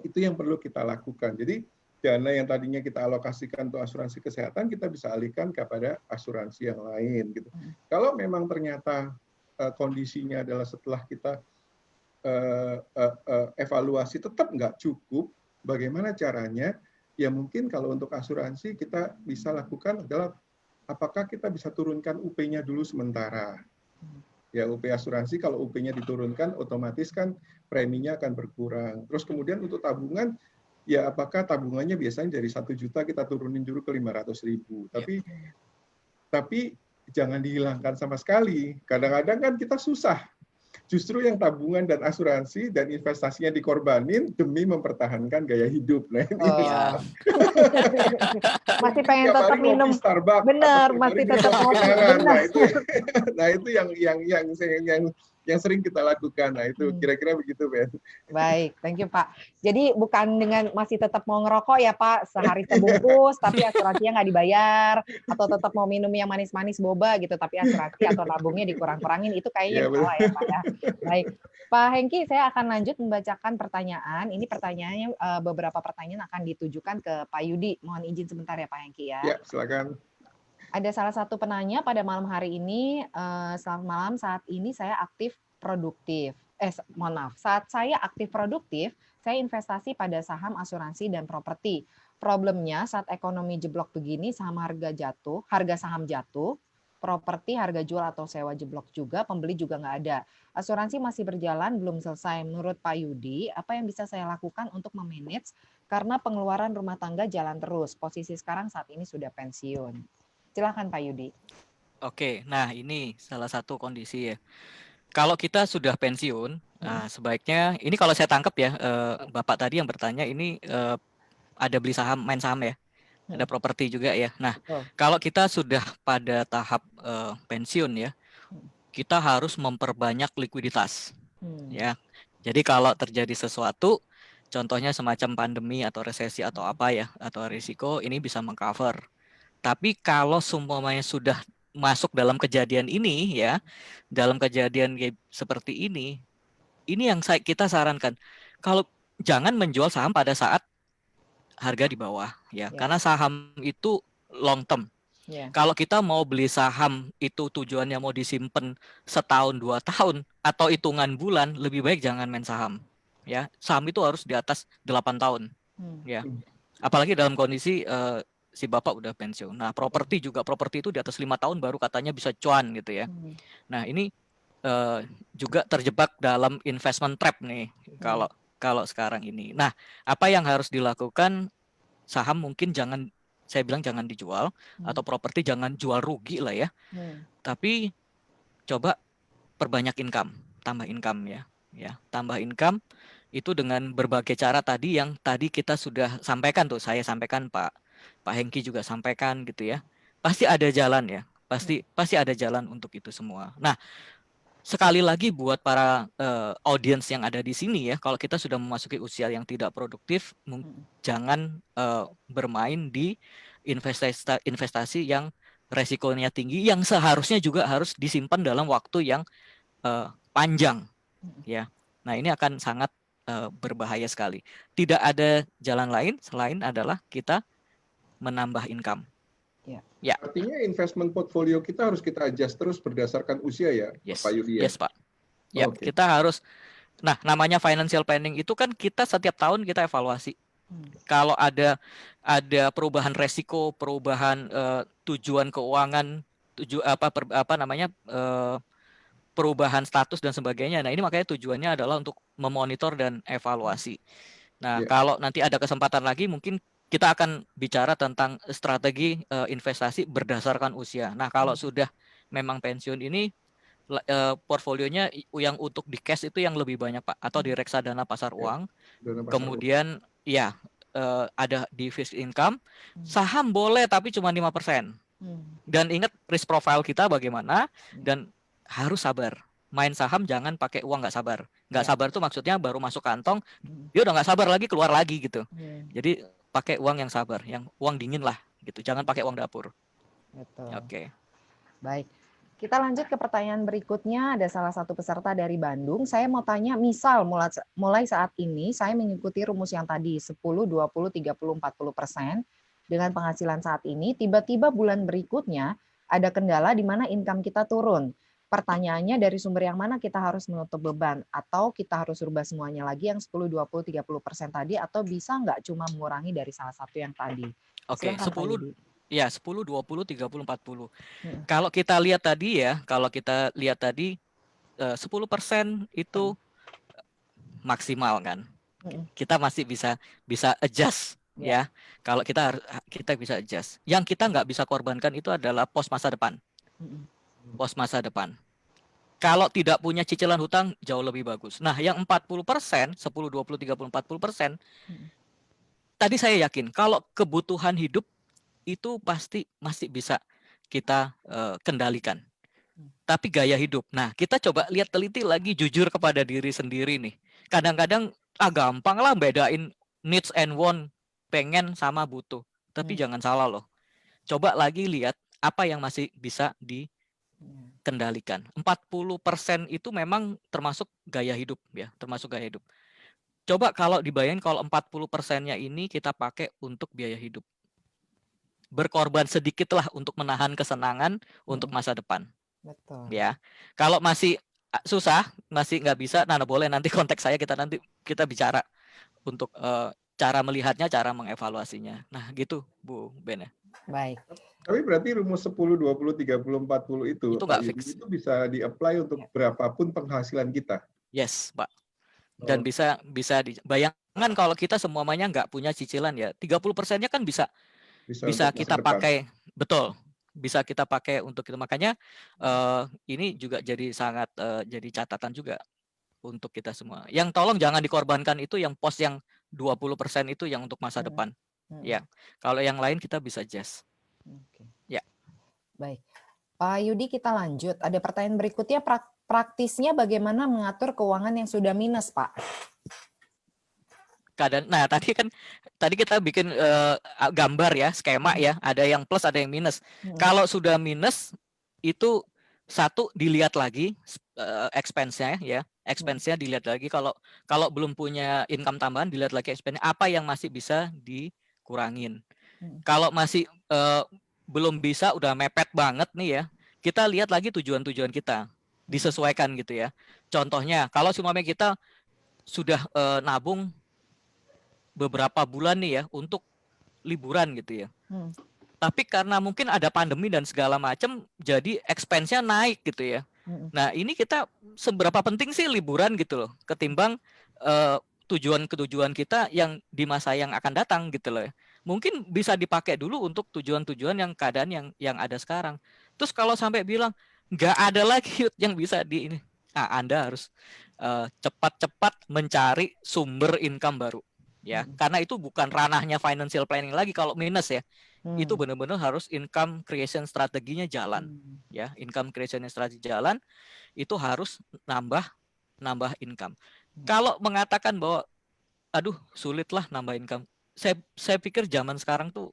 itu yang perlu kita lakukan. Jadi dana yang tadinya kita alokasikan untuk asuransi kesehatan kita bisa alihkan kepada asuransi yang lain gitu. Kalau memang ternyata kondisinya adalah setelah kita evaluasi tetap nggak cukup, bagaimana caranya? Ya mungkin kalau untuk asuransi kita bisa lakukan adalah apakah kita bisa turunkan UP-nya dulu sementara. Ya, UP asuransi kalau UP-nya diturunkan, otomatis kan preminya akan berkurang. Terus kemudian untuk tabungan, ya apakah tabungannya biasanya dari 1 juta kita turunin dulu ke 500.000. Tapi jangan dihilangkan sama sekali. Kadang-kadang kan kita susah. Justru yang tabungan dan asuransi dan investasinya dikorbanin demi mempertahankan gaya hidup. Nah, ini Iya. Masih pengen tiap tetap hari ngopi minum. Starbucks Bener, atau tiap hari masih di tetap kopi ngopi. kenangan. Bener. Nah itu yang sering kita lakukan. Nah itu kira-kira begitu, Ben. Baik, thank you Pak. Jadi bukan dengan masih tetap mau ngerokok ya Pak, sehari sebungkus, tapi asuransinya nggak dibayar, atau tetap mau minum yang manis-manis boba gitu, tapi asuransi atau nabungnya dikurang-kurangin, itu kayaknya Ya, yang salah ya Pak ya. Baik, Pak Hengki, saya akan lanjut membacakan pertanyaan. Ini pertanyaannya, beberapa pertanyaan akan ditujukan ke Pak Yudi. Mohon izin sebentar ya Pak Hengki ya. Ya, silakan. Ada salah satu penanya pada malam hari ini, selamat malam, saat ini saya aktif produktif. Mohon maaf, saat saya aktif produktif, saya investasi pada saham, asuransi, dan properti. Problemnya saat ekonomi jeblok begini, harga saham jatuh, properti harga jual atau sewa jeblok juga, pembeli juga nggak ada. Asuransi masih berjalan, belum selesai. Menurut Pak Yudi, apa yang bisa saya lakukan untuk memanage karena pengeluaran rumah tangga jalan terus. Posisi sekarang saat ini sudah pensiun. Silakan Pak Yudi. Oke, nah ini salah satu kondisi ya. Kalau kita sudah pensiun, sebaiknya ini kalau saya tangkap ya, Bapak tadi yang bertanya ini ada beli saham, main saham ya, ada properti juga ya. Nah, kalau kita sudah pada tahap pensiun ya, kita harus memperbanyak likuiditas, ya. Jadi kalau terjadi sesuatu, contohnya semacam pandemi atau resesi atau apa ya, atau risiko, ini bisa mengcover. Tapi kalau semuanya sudah masuk dalam kejadian ini ya, dalam kejadian seperti ini yang kita sarankan, kalau jangan menjual saham pada saat harga di bawah ya, karena saham itu long term. Kalau kita mau beli saham itu tujuannya mau disimpan setahun 2 tahun atau hitungan bulan, lebih baik jangan main saham ya. Saham itu harus di atas 8 tahun ya. Apalagi dalam kondisi si Bapak udah pensiun. Nah, properti itu di atas 5 tahun baru katanya bisa cuan gitu ya. Nah, ini juga terjebak dalam investment trap nih kalau sekarang ini. Nah, apa yang harus dilakukan? Saham mungkin saya bilang jangan dijual, atau properti jangan jual rugi lah ya. Tapi coba perbanyak income, tambah income ya. Tambah income itu dengan berbagai cara tadi yang tadi kita sudah sampaikan tuh, saya sampaikan, Pak Hengki juga sampaikan gitu ya. Pasti ada jalan ya. Pasti ada jalan untuk itu semua. Nah, sekali lagi buat para audiens yang ada di sini ya, kalau kita sudah memasuki usia yang tidak produktif, jangan bermain di investasi yang resikonya tinggi, yang seharusnya juga harus disimpan dalam waktu yang panjang ya. Nah, ini akan sangat berbahaya sekali. Tidak ada jalan lain selain adalah kita menambah income. Ya. Artinya investment portfolio kita harus kita adjust terus berdasarkan usia ya, Pak Yudi ya? Yes, Pak. Ya, kita harus. Nah, namanya financial planning itu kan kita setiap tahun kita evaluasi. Kalau ada perubahan resiko, perubahan tujuan keuangan, perubahan status dan sebagainya. Nah, ini makanya tujuannya adalah untuk memonitor dan evaluasi. Nah, kalau nanti ada kesempatan lagi mungkin kita akan bicara tentang strategi investasi berdasarkan usia. Nah, kalau sudah memang pensiun ini portfolionya yang untuk di cash itu yang lebih banyak, Pak, atau di reksadana pasar uang. Kemudian ya ada di fixed income, saham boleh tapi cuma 5%. Dan ingat risk profile kita bagaimana, dan harus sabar. Main saham jangan pakai uang nggak sabar. Nggak sabar itu maksudnya baru masuk kantong, dia udah nggak sabar lagi keluar lagi gitu. Jadi pakai uang yang sabar, yang uang dingin lah gitu. Jangan pakai uang dapur. Betul. Oke. Baik. Kita lanjut ke pertanyaan berikutnya. Ada salah satu peserta dari Bandung. Saya mau tanya, misal mulai saat ini saya mengikuti rumus yang tadi 10, 20, 30, 40% dengan penghasilan saat ini, tiba-tiba bulan berikutnya ada kendala di mana income kita turun. Pertanyaannya dari sumber yang mana kita harus menutup beban, atau kita harus rubah semuanya lagi yang 10, 20, 30% tadi, atau bisa nggak cuma mengurangi dari salah satu yang tadi? Oke, Silakan, 10 Pak Yudi. ya 10, 20, 30, 40. Kalau kita lihat tadi 10% itu maksimal kan. Kita masih bisa adjust ya. Kalau kita bisa adjust. Yang kita nggak bisa korbankan itu adalah pos masa depan. Pos masa depan. Kalau tidak punya cicilan hutang jauh lebih bagus. Nah, yang 40%, 10, 20, 30, 40%, tadi saya yakin kalau kebutuhan hidup itu pasti masih bisa kita kendalikan. Tapi gaya hidup. Nah, kita coba lihat teliti lagi, jujur kepada diri sendiri nih. Kadang-kadang gampang lah bedain needs and want, pengen sama butuh. Tapi jangan salah loh. Coba lagi lihat apa yang masih bisa dikendalikan. 40% itu memang termasuk gaya hidup ya, termasuk gaya hidup. Coba kalau dibayangin kalau 40%-nya ini kita pakai untuk biaya hidup. Berkorban sedikitlah untuk menahan kesenangan untuk masa depan. Betul. Ya, kalau masih susah, masih nggak bisa, nah boleh nanti konteks saya kita bicara untuk cara melihatnya, cara mengevaluasinya. Nah, gitu Bu Ben. Baik. Tapi berarti rumus 10, 20, 30, 40 itu Pak nggak Yudi, fix. itu bisa di-apply untuk berapapun penghasilan kita. Yes, Pak. Dan bisa bayangkan kalau kita semuanya nggak punya cicilan ya, 30%-nya kan bisa kita pakai. Betul. Bisa kita pakai untuk itu. Makanya ini juga jadi sangat jadi catatan juga untuk kita semua. Yang tolong jangan dikorbankan itu yang pos yang 20% itu yang untuk masa depan. Ya. Kalau yang lain kita bisa adjust. Ya. Baik. Pak Yudi, kita lanjut. Ada pertanyaan berikutnya, praktisnya bagaimana mengatur keuangan yang sudah minus, Pak? Nah, tadi kita bikin gambar ya, skema ya, ada yang plus, ada yang minus. Kalau sudah minus itu satu dilihat lagi expense-nya ya, expense-nya dilihat lagi. Kalau belum punya income tambahan dilihat lagi expense-nya apa yang masih bisa dikurangin. Kalau masih belum bisa, udah mepet banget nih ya, kita lihat lagi tujuan-tujuan kita, disesuaikan gitu ya. Contohnya kalau semuanya kita sudah nabung beberapa bulan nih ya untuk liburan gitu ya. Tapi karena mungkin ada pandemi dan segala macam, jadi expense-nya naik gitu ya. Nah, ini kita seberapa penting sih liburan gitu loh, ketimbang tujuan kita yang di masa yang akan datang gitu loh. Mungkin bisa dipakai dulu untuk tujuan-tujuan yang keadaan yang ada sekarang. Terus kalau sampai bilang nggak ada lagi yang bisa di ini, nah Anda harus cepat-cepat mencari sumber income baru. Ya, karena itu bukan ranahnya financial planning lagi kalau minus ya. Itu benar-benar harus income creation strateginya jalan. Ya, income creation strategi jalan itu harus nambah income. Kalau mengatakan bahwa aduh sulitlah nambah income. Saya pikir zaman sekarang tuh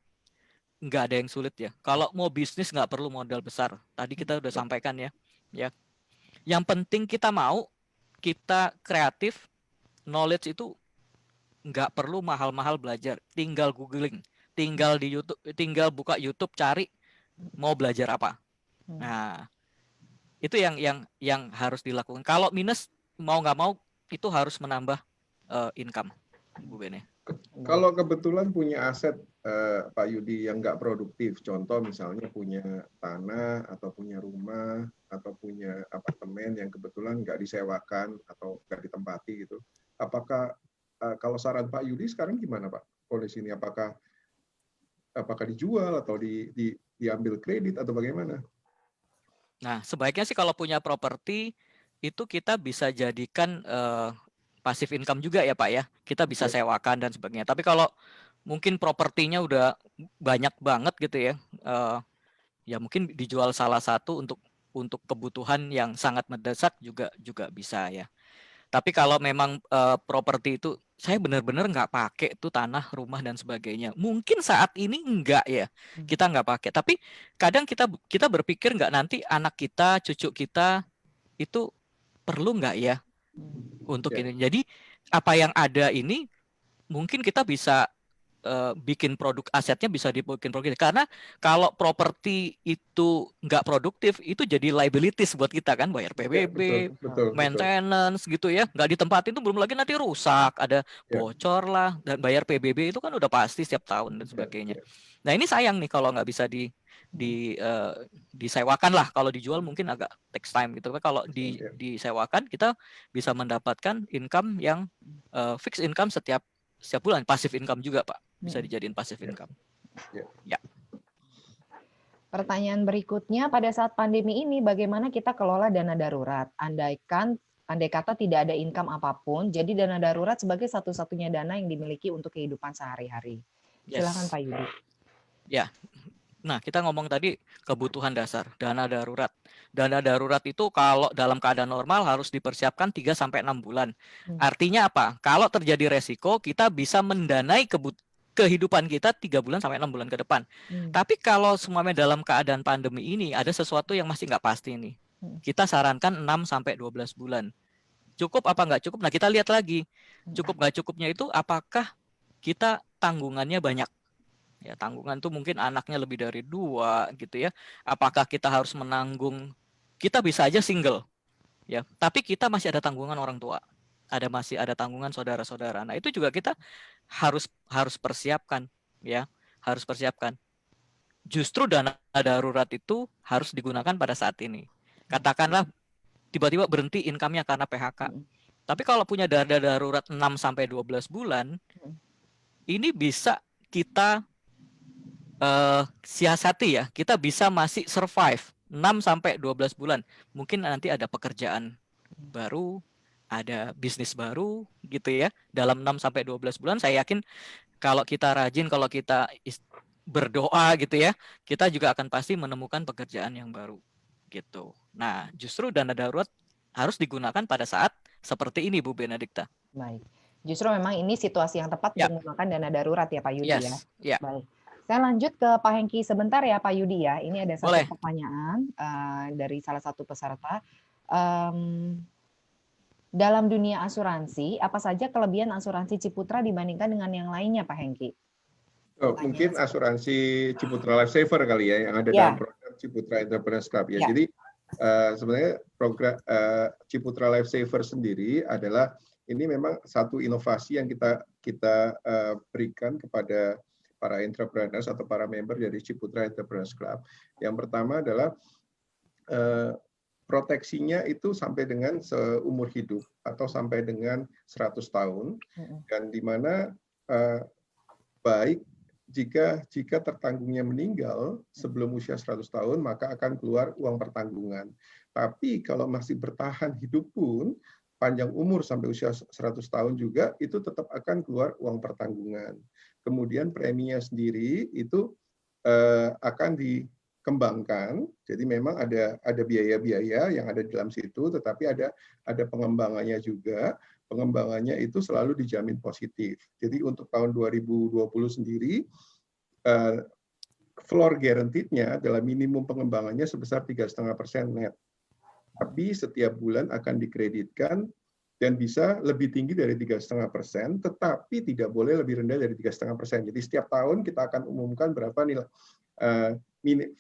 nggak ada yang sulit ya. Kalau mau bisnis nggak perlu modal besar. Tadi kita udah sampaikan ya. Ya. Yang penting kita kreatif, knowledge itu nggak perlu mahal-mahal belajar, tinggal googling, tinggal di YouTube, tinggal buka YouTube cari mau belajar apa. Nah, itu yang harus dilakukan. Kalau minus mau nggak mau itu harus menambah income, Bu Bene. Kalau kebetulan punya aset Pak Yudi yang nggak produktif, contoh misalnya punya tanah atau punya rumah atau punya apartemen yang kebetulan nggak disewakan atau nggak ditempati gitu, apakah kalau saran Pak Yudi sekarang gimana Pak kondisi ini? Apakah dijual atau diambil kredit atau bagaimana? Nah, sebaiknya sih kalau punya properti itu kita bisa jadikan passive income juga ya Pak ya. Kita bisa sewakan dan sebagainya. Tapi kalau mungkin propertinya udah banyak banget gitu ya, ya mungkin dijual salah satu untuk kebutuhan yang sangat mendesak juga bisa ya. Tapi kalau memang properti itu saya benar-benar nggak pakai tuh tanah, rumah dan sebagainya. Mungkin saat ini enggak ya, kita nggak pakai. Tapi kadang kita berpikir nggak nanti anak kita, cucu kita itu perlu nggak ya untuk ini. Jadi apa yang ada ini mungkin kita bisa bikin produk asetnya bisa dibikin produktif. Karena kalau properti itu nggak produktif, itu jadi liabilities buat kita kan, bayar Ya, PBB, betul. maintenance gitu ya, nggak ditempatin itu belum lagi nanti rusak, ada Ya, bocor lah, dan bayar PBB itu kan udah pasti setiap tahun dan ya, sebagainya. ya. Nah ini sayang nih kalau nggak bisa disewakan lah, kalau dijual mungkin agak takes time gitu. Kalau Ya. disewakan kita bisa mendapatkan income yang fixed income setiap bulan, passive income juga Pak, bisa dijadiin passive income. Ya. Pertanyaan berikutnya, pada saat pandemi ini bagaimana kita kelola dana darurat? Andai kata tidak ada income apapun, jadi dana darurat sebagai satu-satunya dana yang dimiliki untuk kehidupan sehari-hari. Silakan Pak Yudi. Ya. Nah, kita ngomong tadi kebutuhan dasar, dana darurat. Dana darurat itu kalau dalam keadaan normal harus dipersiapkan 3-6 bulan. Artinya apa? Kalau terjadi resiko, kita bisa mendanai kehidupan kita 3 bulan sampai 6 bulan ke depan. Tapi kalau semuanya dalam keadaan pandemi ini, ada sesuatu yang masih nggak pasti nih. Kita sarankan 6-12 bulan. Cukup apa nggak cukup? Nah, kita lihat lagi. Cukup nggak cukupnya itu apakah kita tanggungannya banyak. Ya, tanggungan tuh mungkin anaknya lebih dari 2 gitu ya. Apakah kita harus menanggung? Kita bisa aja single, ya. Tapi kita masih ada tanggungan orang tua. Masih ada tanggungan saudara-saudara. Nah, itu juga kita harus persiapkan, ya. Harus persiapkan. Justru dana darurat itu harus digunakan pada saat ini. Katakanlah tiba-tiba berhenti income-nya karena PHK. Tapi kalau punya dana darurat 6-12 bulan, ini bisa kita siasati ya, kita bisa masih survive 6-12 bulan. Mungkin nanti ada pekerjaan baru, ada bisnis baru gitu ya. Dalam 6-12 bulan saya yakin kalau kita rajin, kalau kita berdoa gitu ya, kita juga akan pasti menemukan pekerjaan yang baru gitu. Nah, justru dana darurat harus digunakan pada saat seperti ini Bu Benedikta. Baik. Justru memang ini situasi yang tepat untuk menggunakan dana darurat ya Pak Yudi ya. Baik. Saya lanjut ke Pak Hengki sebentar ya Pak Yudi ya. Ini ada satu pertanyaan dari salah satu peserta. Dalam dunia asuransi, apa saja kelebihan asuransi Ciputra dibandingkan dengan yang lainnya Pak Hengki? Mungkin asuransi Ciputra Life Saver kali ya, yang ada dalam program Ciputra Entrepreneurs Club ya. Jadi sebenarnya program Ciputra Life Saver sendiri adalah ini memang satu inovasi yang kita berikan kepada para entrepreneurs atau para member dari Ciputra Entrepreneurs Club. Yang pertama adalah proteksinya itu sampai dengan seumur hidup atau sampai dengan 100 tahun, dan di mana baik jika tertanggungnya meninggal sebelum usia 100 tahun, maka akan keluar uang pertanggungan. Tapi kalau masih bertahan hidup pun, panjang umur sampai usia 100 tahun juga, itu tetap akan keluar uang pertanggungan. Kemudian preminya sendiri itu akan dikembangkan, jadi memang ada biaya-biaya yang ada di dalam situ, tetapi ada pengembangannya juga. Pengembangannya itu selalu dijamin positif. Jadi untuk tahun 2020 sendiri, floor guaranteed-nya adalah minimum pengembangannya sebesar 3,5% net. Tapi setiap bulan akan dikreditkan dan bisa lebih tinggi dari 3,5%, tetapi tidak boleh lebih rendah dari 3,5%. Jadi setiap tahun kita akan umumkan berapa nilai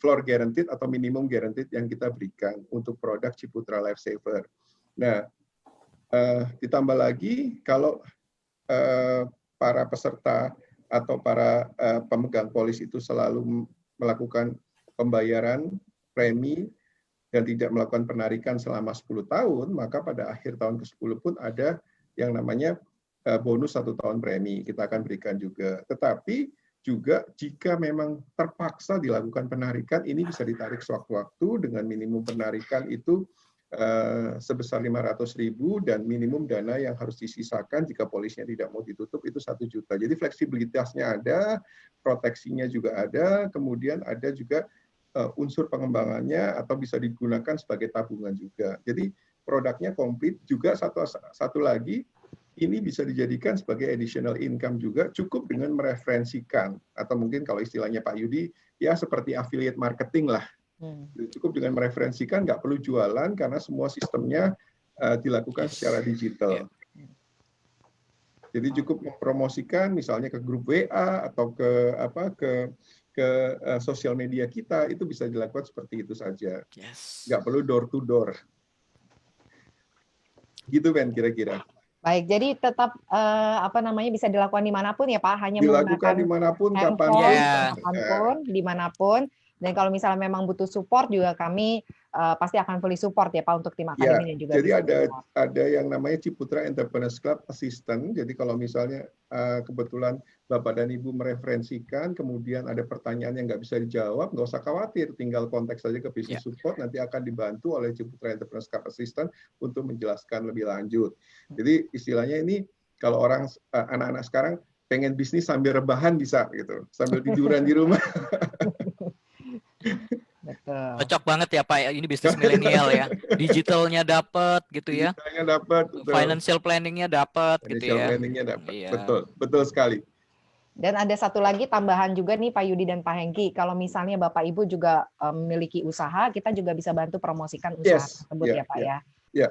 floor guaranteed atau minimum guaranteed yang kita berikan untuk produk Ciputra Life Saver. Nah, ditambah lagi kalau para peserta atau para pemegang polis itu selalu melakukan pembayaran premi dan tidak melakukan penarikan selama 10 tahun, maka pada akhir tahun ke-10 pun ada yang namanya bonus 1 tahun premi, kita akan berikan juga. Tetapi juga jika memang terpaksa dilakukan penarikan, ini bisa ditarik sewaktu-waktu dengan minimum penarikan itu sebesar 500.000 dan minimum dana yang harus disisakan jika polisnya tidak mau ditutup itu 1 juta. Jadi fleksibilitasnya ada, proteksinya juga ada, kemudian ada juga unsur pengembangannya atau bisa digunakan sebagai tabungan juga. Jadi produknya komplit. Juga satu lagi, ini bisa dijadikan sebagai additional income juga, cukup dengan mereferensikan atau mungkin kalau istilahnya Pak Yudi ya seperti affiliate marketing lah. Cukup dengan mereferensikan, nggak perlu jualan karena semua sistemnya dilakukan secara digital. Jadi cukup mempromosikan misalnya ke grup WA atau ke sosial media kita, itu bisa dilakukan seperti itu saja. Yes. Nggak perlu door to door. Gitu Ben kira-kira. Baik, jadi tetap bisa dilakukan dimanapun ya Pak, hanya Dilakukan menggunakan dimanapun, handphone, kapanpun. kapanpun, dimanapun. Dan kalau misalnya memang butuh support juga kami pasti akan fully support ya Pak untuk tim Ya, akademi dan juga jadi bisnis. ada yang namanya Ciputra Entrepreneurs Club Assistant. Jadi kalau misalnya kebetulan Bapak dan Ibu mereferensikan, kemudian ada pertanyaan yang nggak bisa dijawab, nggak usah khawatir, tinggal kontak saja ke Business Support, nanti akan dibantu oleh Ciputra Entrepreneurs Club Assistant untuk menjelaskan lebih lanjut. Jadi istilahnya ini kalau orang anak-anak sekarang pengen bisnis sambil rebahan bisa gitu, sambil tiduran di rumah. Betul. Cocok banget ya Pak, ini bisnis milenial ya. Digitalnya dapat gitu ya. Digitalnya dapat, financial planningnya dapat gitu financial ya. planningnya dapat, Iya. betul sekali. Dan ada satu lagi tambahan juga nih Pak Yudi dan Pak Hengki, kalau misalnya Bapak Ibu juga memiliki usaha, kita juga bisa bantu promosikan usaha tersebut ya Pak ya. Ya,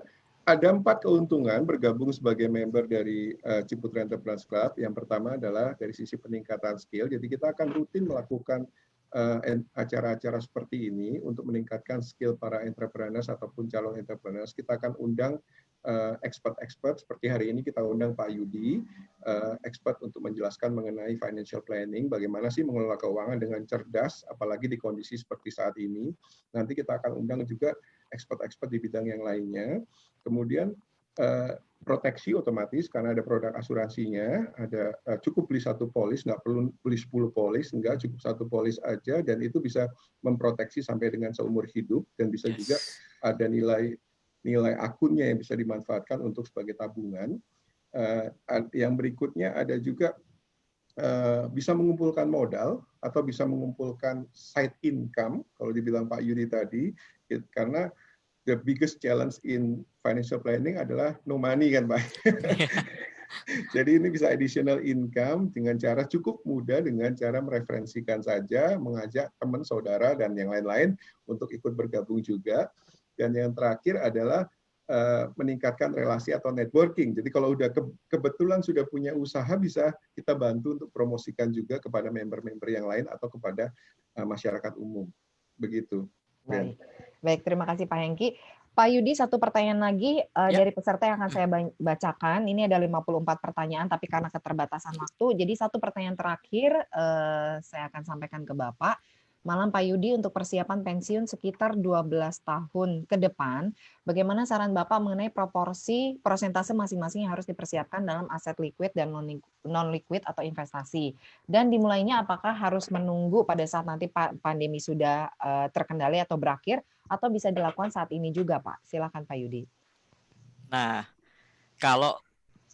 ada 4 keuntungan bergabung sebagai member dari Ciputra Entrepreneurs Club. Yang pertama adalah dari sisi peningkatan skill. Jadi kita akan rutin melakukan acara-acara seperti ini untuk meningkatkan skill para entrepreneurs ataupun calon entrepreneurs. Kita akan undang expert seperti hari ini kita undang Pak Yudi, expert untuk menjelaskan mengenai financial planning, bagaimana sih mengelola keuangan dengan cerdas, apalagi di kondisi seperti saat ini. Nanti kita akan undang juga expert-expert di bidang yang lainnya. Kemudian proteksi otomatis karena ada produk asuransinya, ada cukup beli 1 polis, nggak perlu beli 10 polis, enggak, cukup 1 polis aja, dan itu bisa memproteksi sampai dengan seumur hidup, dan bisa juga ada nilai akunnya yang bisa dimanfaatkan untuk sebagai tabungan. Yang berikutnya ada juga bisa mengumpulkan modal atau bisa mengumpulkan side income, kalau dibilang Pak Yudi tadi, karena the biggest challenge in financial planning adalah no money kan Pak. Jadi ini bisa additional income dengan cara cukup mudah, dengan cara mereferensikan saja, mengajak teman, saudara, dan yang lain-lain untuk ikut bergabung juga. Dan yang terakhir adalah meningkatkan relasi atau networking. Jadi kalau udah kebetulan sudah punya usaha, bisa kita bantu untuk promosikan juga kepada member-member yang lain atau kepada masyarakat umum. Begitu. Baik, terima kasih Pak Hengki. Pak Yudi, satu pertanyaan lagi dari peserta yang akan saya bacakan. Ini ada 54 pertanyaan, tapi karena keterbatasan waktu, jadi satu pertanyaan terakhir saya akan sampaikan ke Bapak. Malam Pak Yudi, untuk persiapan pensiun sekitar 12 tahun ke depan, bagaimana saran Bapak mengenai proporsi persentase masing-masing yang harus dipersiapkan dalam aset liquid dan non-liquid atau investasi? Dan dimulainya apakah harus menunggu pada saat nanti pandemi sudah terkendali atau berakhir, atau bisa dilakukan saat ini juga Pak? Silakan Pak Yudi. Nah, kalau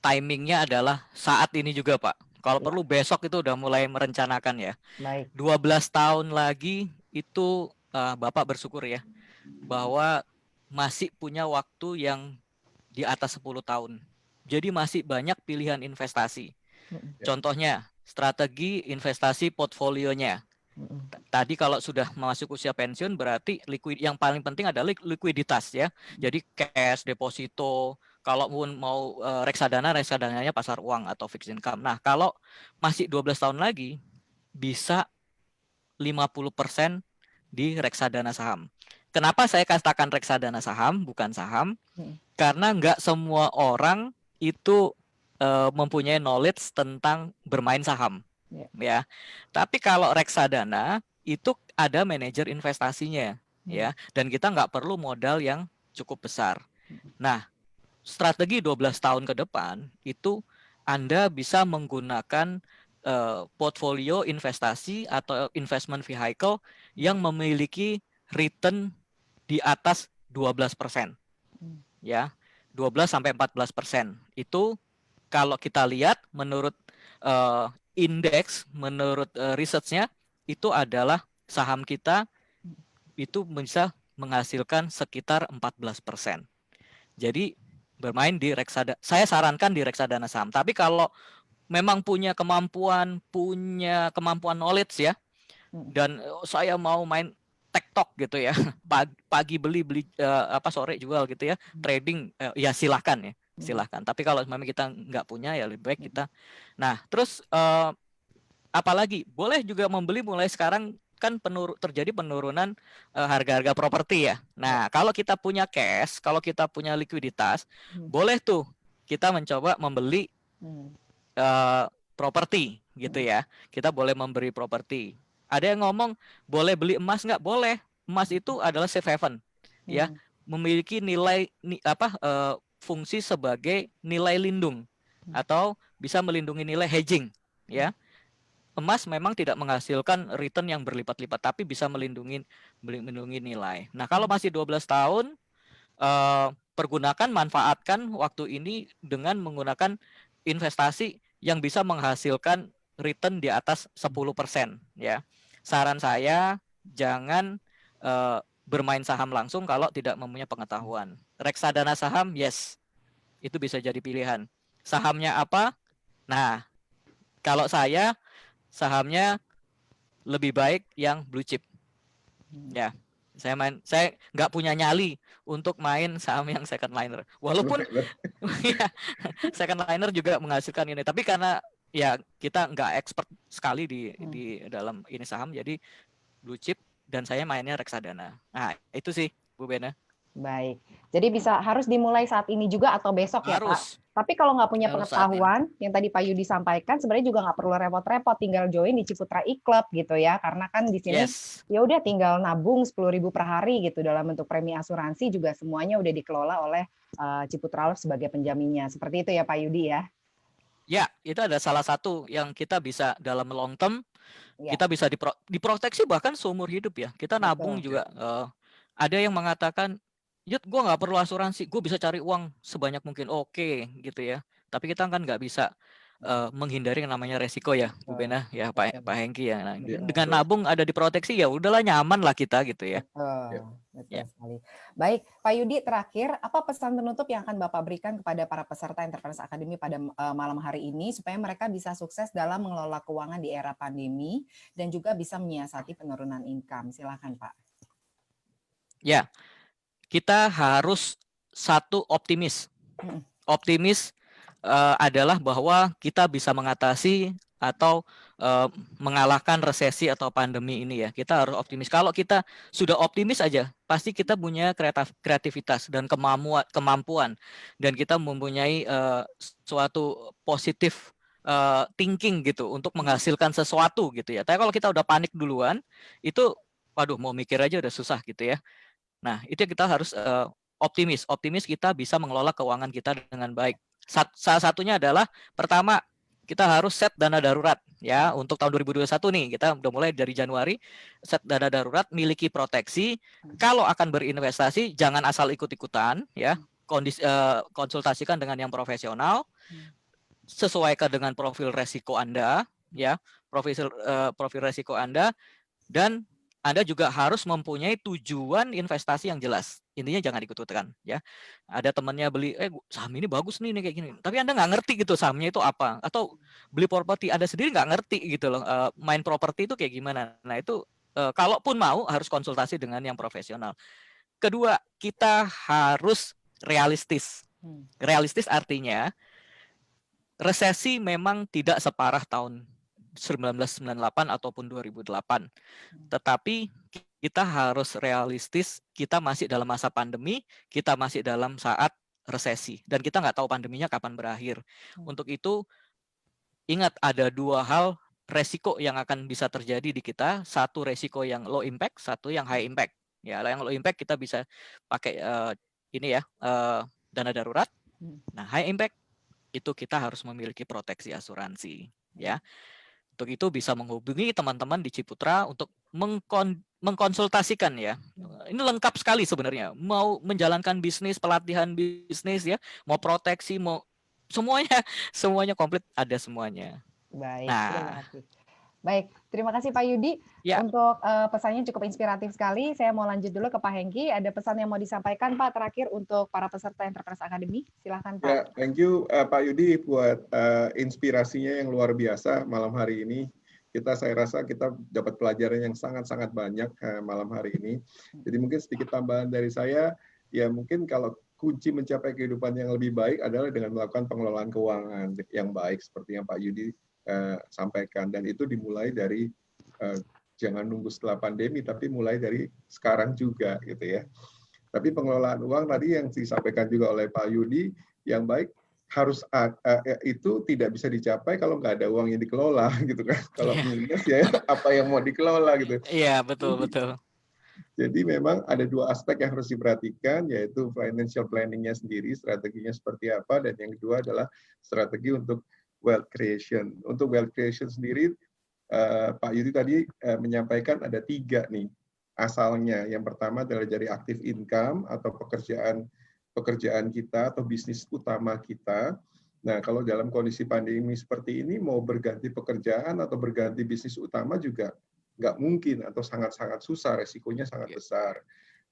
timingnya adalah saat ini juga Pak. Kalau perlu besok itu udah mulai merencanakan ya. Baik. 12 tahun lagi itu Bapak bersyukur ya bahwa masih punya waktu yang di atas 10 tahun. Jadi masih banyak pilihan investasi. Contohnya strategi investasi portfolionya. Tadi kalau sudah masuk usia pensiun berarti yang paling penting adalah likuiditas ya. Jadi cash, deposito, kalau mau reksadananya pasar uang atau fixed income. Nah, kalau masih 12 tahun lagi bisa 50% di reksadana saham. Kenapa saya katakan reksadana saham bukan saham? Karena nggak semua orang itu mempunyai knowledge tentang bermain saham. Ya. Tapi kalau reksadana itu ada manajer investasinya ya, dan kita nggak perlu modal yang cukup besar. Nah, strategi 12 tahun ke depan itu Anda bisa menggunakan portfolio investasi atau investment vehicle yang memiliki return di atas 12%. Ya, 12 sampai 14%. Itu kalau kita lihat menurut indeks, menurut research-nya itu adalah saham kita itu bisa menghasilkan sekitar 14%. Jadi bermain di reksadana. Saya sarankan di reksadana saham. Tapi kalau memang punya kemampuan knowledge ya, dan saya mau main TikTok gitu ya, pagi beli sore jual gitu ya, trading ya silahkan ya. silahkan. Tapi kalau memang kita nggak punya, ya lebih baik kita. Nah, terus apalagi boleh juga membeli mulai sekarang, kan terjadi penurunan harga-harga properti ya. Nah, kalau kita punya cash, kalau kita punya likuiditas, boleh tuh kita mencoba membeli properti gitu ya. Kita boleh memberi properti. Ada yang ngomong boleh beli emas nggak? Boleh. Emas itu adalah safe haven, ya, memiliki nilai fungsi sebagai nilai lindung atau bisa melindungi nilai hedging, ya. Emas memang tidak menghasilkan return yang berlipat-lipat, tapi bisa melindungi nilai. Nah, kalau masih 12 tahun, manfaatkan waktu ini dengan menggunakan investasi yang bisa menghasilkan return di atas 10%, ya. Saran saya jangan bermain saham langsung kalau tidak mempunyai pengetahuan. Reksadana saham, yes, itu bisa jadi pilihan. Sahamnya apa? Nah, kalau saya sahamnya lebih baik yang blue chip. Ya, saya nggak punya nyali untuk main saham yang second liner. Walaupun ya, second liner juga menghasilkan ini, tapi karena ya kita nggak expert sekali di dalam ini saham, jadi blue chip dan saya mainnya reksadana. Nah, itu sih Bu Bena. Baik, jadi harus dimulai saat ini juga atau besok ya Pak? Tapi kalau nggak punya pengetahuan, yang tadi Pak Yudi sampaikan, sebenarnya juga nggak perlu repot-repot, tinggal join di Ciputra e-Club gitu ya, karena kan di sini ya udah tinggal nabung 10.000 per hari gitu dalam bentuk premi asuransi, juga semuanya udah dikelola oleh Ciputra sebagai penjaminnya. Seperti itu ya Pak Yudi ya? Ya, itu ada salah satu yang kita bisa dalam long term, kita bisa diproteksi bahkan seumur hidup ya. Kita nabung juga. Ada yang mengatakan, Yud, gue nggak perlu asuransi, gue bisa cari uang sebanyak mungkin. Oke, gitu ya. Tapi kita kan nggak bisa menghindari yang namanya resiko ya, Bu Bena, ya Pak Hengki ya. Nah, dengan nabung ada diproteksi, ya udahlah, nyaman lah kita gitu ya. Betul sekali. Baik, Pak Yudi, terakhir, apa pesan penutup yang akan Bapak berikan kepada para peserta Entrepreneurs Academy pada malam hari ini supaya mereka bisa sukses dalam mengelola keuangan di era pandemi dan juga bisa menyiasati penurunan income? Silakan Pak. Ya, kita harus optimis. Optimis adalah bahwa kita bisa mengatasi atau mengalahkan resesi atau pandemi ini ya. Kita harus optimis. Kalau kita sudah optimis aja, pasti kita punya kreativitas dan kemampuan dan kita mempunyai suatu positif thinking gitu untuk menghasilkan sesuatu gitu ya. Tapi kalau kita udah panik duluan, itu waduh, mau mikir aja udah susah gitu ya. Nah, itu kita harus optimis. Optimis kita bisa mengelola keuangan kita dengan baik. Salah satunya adalah pertama, kita harus set dana darurat ya untuk tahun 2021 nih. Kita udah mulai dari Januari set dana darurat, miliki proteksi. Kalau akan berinvestasi jangan asal ikut-ikutan ya. Konsultasikan dengan yang profesional. Sesuaikan dengan profil resiko Anda ya. Profil resiko Anda, dan Anda juga harus mempunyai tujuan investasi yang jelas. Intinya jangan ikut-ikutan ya. Ada temannya beli, saham ini bagus nih kayak gini. Tapi Anda nggak ngerti gitu sahamnya itu apa. Atau beli properti, Anda sendiri nggak ngerti gitu loh. Main properti itu kayak gimana. Nah itu kalaupun mau harus konsultasi dengan yang profesional. Kedua, kita harus realistis. Realistis artinya resesi memang tidak separah tahun 1998 ataupun 2008. Tetapi kita harus realistis, kita masih dalam masa pandemi, kita masih dalam saat resesi, dan kita nggak tahu pandeminya kapan berakhir. Untuk itu, ingat ada dua hal resiko yang akan bisa terjadi di kita. Satu resiko yang low impact, satu yang high impact. Ya, yang low impact kita bisa pakai dana darurat. Nah, high impact itu kita harus memiliki proteksi asuransi. Ya. Untuk itu bisa menghubungi teman-teman di Ciputra untuk mengkonsultasikan ya. Ini lengkap sekali sebenarnya. Mau menjalankan bisnis, pelatihan bisnis ya, mau proteksi, mau semuanya komplit, ada semuanya. Baik, terima kasih Pak Yudi. Ya. Untuk pesannya cukup inspiratif sekali. Saya mau lanjut dulu ke Pak Hengki. Ada pesan yang mau disampaikan Pak terakhir untuk para peserta Entrepreneurs Academy? Silahkan Pak. Ya, thank you Pak Yudi buat inspirasinya yang luar biasa malam hari ini. Saya rasa kita dapat pelajaran yang sangat-sangat banyak malam hari ini. Jadi mungkin sedikit tambahan dari saya, ya mungkin kalau kunci mencapai kehidupan yang lebih baik adalah dengan melakukan pengelolaan keuangan yang baik seperti yang Pak Yudi sampaikan, dan itu dimulai dari jangan nunggu setelah pandemi, tapi mulai dari sekarang juga gitu ya. Tapi pengelolaan uang tadi yang disampaikan juga oleh Pak Yudi, yang baik harus itu tidak bisa dicapai kalau nggak ada uang yang dikelola gitu kan. Kalau minus ya apa yang mau dikelola gitu. Iya, betul. Jadi memang ada dua aspek yang harus diperhatikan, yaitu financial planning-nya sendiri, strateginya seperti apa, dan yang kedua adalah strategi untuk wealth creation. Untuk wealth creation sendiri, Pak Yudi tadi menyampaikan ada 3 nih asalnya. Yang pertama adalah dari active income atau pekerjaan kita atau bisnis utama kita. Nah, kalau dalam kondisi pandemi seperti ini, mau berganti pekerjaan atau berganti bisnis utama juga nggak mungkin atau sangat-sangat susah, resikonya sangat besar.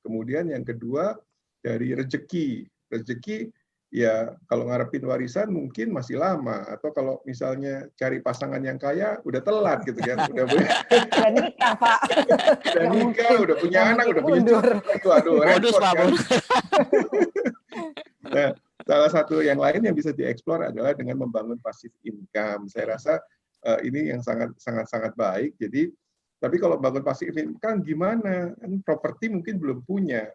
Kemudian yang kedua dari rezeki. Rezeki ya kalau ngarepin warisan mungkin masih lama, atau kalau misalnya cari pasangan yang kaya udah telat gitu kan. Udah nikah, Pak. Udah nikah, udah punya anak, udah punya cucu. Aduh, repot kan. Nah, salah satu yang lain yang bisa dieksplor adalah dengan membangun passive income. Saya rasa ini yang sangat baik. Jadi tapi kalau bangun passive income gimana? Kan properti mungkin belum punya,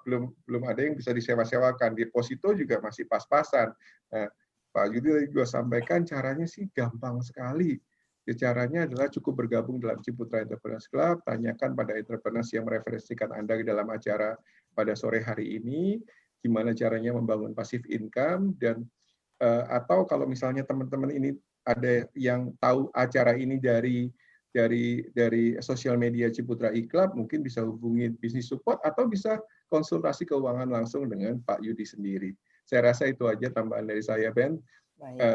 belum ada yang bisa disewa-sewakan. Deposito juga masih pas-pasan. Nah, Pak Yudi juga sampaikan caranya sih gampang sekali. Caranya adalah cukup bergabung dalam Ciputra Entrepreneurs Club, tanyakan pada entrepreneurs yang mereferensikan Anda dalam acara pada sore hari ini, gimana caranya membangun passive income, dan atau kalau misalnya teman-teman ini ada yang tahu acara ini dari sosial media Ciputra e-Club, mungkin bisa hubungi bisnis support atau bisa konsultasi keuangan langsung dengan Pak Yudi sendiri. Saya rasa itu aja tambahan dari saya, Ben.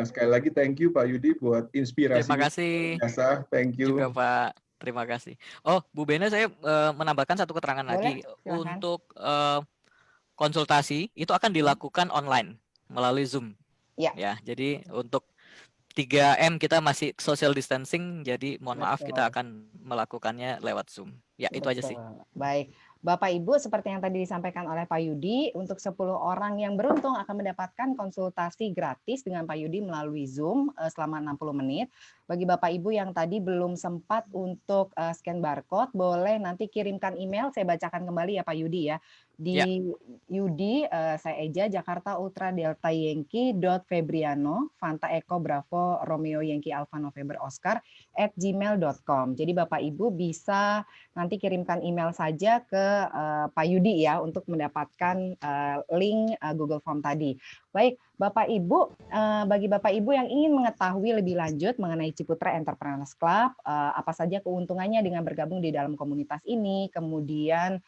Sekali lagi thank you Pak Yudi buat inspirasi. Terima kasih. Biasa, thank you. Juga Pak, terima kasih. Oh, Bu Bena, saya menambahkan satu keterangan lagi. Silakan. Untuk konsultasi itu akan dilakukan online melalui Zoom. Ya, jadi untuk 3M kita masih social distancing, jadi mohon maaf kita akan melakukannya lewat Zoom. Ya, itu aja sih. Baik. Bapak Ibu, seperti yang tadi disampaikan oleh Pak Yudi, untuk 10 orang yang beruntung akan mendapatkan konsultasi gratis dengan Pak Yudi melalui Zoom selama 60 menit. Bagi Bapak Ibu yang tadi belum sempat untuk scan barcode, boleh nanti kirimkan email, saya bacakan kembali ya Pak Yudi ya. Di Yudi, saya eja, Jakarta Ultra Delta Yankee .febriano, Fanta Eko Bravo Romeo Yankee Alpha November Oscar @gmail.com. Jadi Bapak Ibu bisa nanti kirimkan email saja ke Pak Yudi ya untuk mendapatkan link Google Form tadi. Baik, Bapak Ibu, bagi Bapak Ibu yang ingin mengetahui lebih lanjut mengenai Ciputra Entrepreneurs Club, apa saja keuntungannya dengan bergabung di dalam komunitas ini, kemudian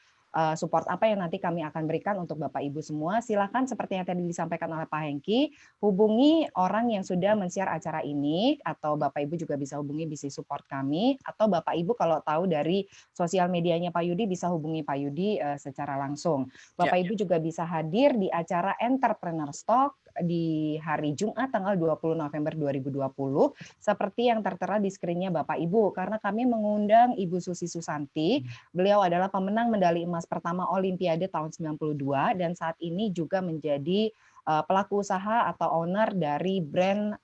support apa yang nanti kami akan berikan untuk Bapak Ibu semua, silakan seperti yang tadi disampaikan oleh Pak Hengki, hubungi orang yang sudah men-share acara ini, atau Bapak Ibu juga bisa hubungi bisnis support kami, atau Bapak Ibu kalau tahu dari sosial medianya Pak Yudi bisa hubungi Pak Yudi secara langsung. Bapak Ibu juga bisa hadir di acara Entrepreneur Talk di hari Jumat tanggal 20 November 2020 seperti yang tertera di skrinnya Bapak Ibu, karena kami mengundang Ibu Susi Susanti. Beliau adalah pemenang medali emas pertama Olimpiade tahun 92 dan saat ini juga menjadi pelaku usaha atau owner dari brand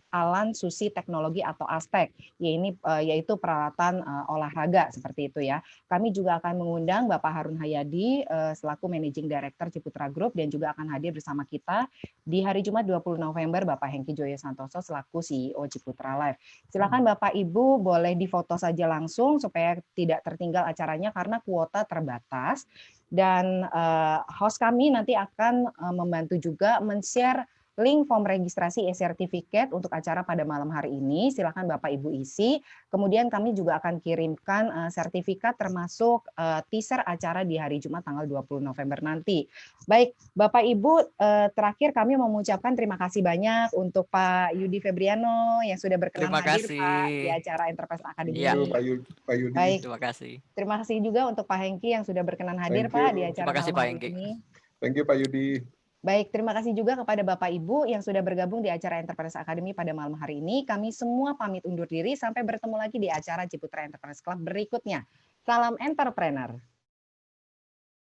Alan Susi Teknologi atau Aspek, yaitu peralatan olahraga seperti itu ya. Kami juga akan mengundang Bapak Harun Hayadi selaku Managing Director Ciputra Group dan juga akan hadir bersama kita di hari Jumat 20 November Bapak Hengki Joyo Santoso selaku CEO Ciputra Live. Silakan Bapak Ibu boleh difoto saja langsung supaya tidak tertinggal acaranya karena kuota terbatas, dan host kami nanti akan membantu juga men-share link form registrasi e-sertifikat untuk acara pada malam hari ini. Silakan Bapak Ibu isi. Kemudian kami juga akan kirimkan sertifikat termasuk teaser acara di hari Jumat tanggal 20 November nanti. Baik, Bapak Ibu, terakhir kami mengucapkan terima kasih banyak untuk Pak Yudi Febriano yang sudah berkenan hadir Pak di acara Entrepreneurs Academy. Pak Yudi. Baik. Terima kasih. Terima kasih juga untuk Pak Hengki yang sudah berkenan hadir Pak di acara malam hari ini. Thank you Pak Yudi. Baik, terima kasih juga kepada Bapak Ibu yang sudah bergabung di acara Entrepreneurs Academy pada malam hari ini. Kami semua pamit undur diri, sampai bertemu lagi di acara Ciputra Entrepreneurs Club berikutnya. Salam entrepreneur.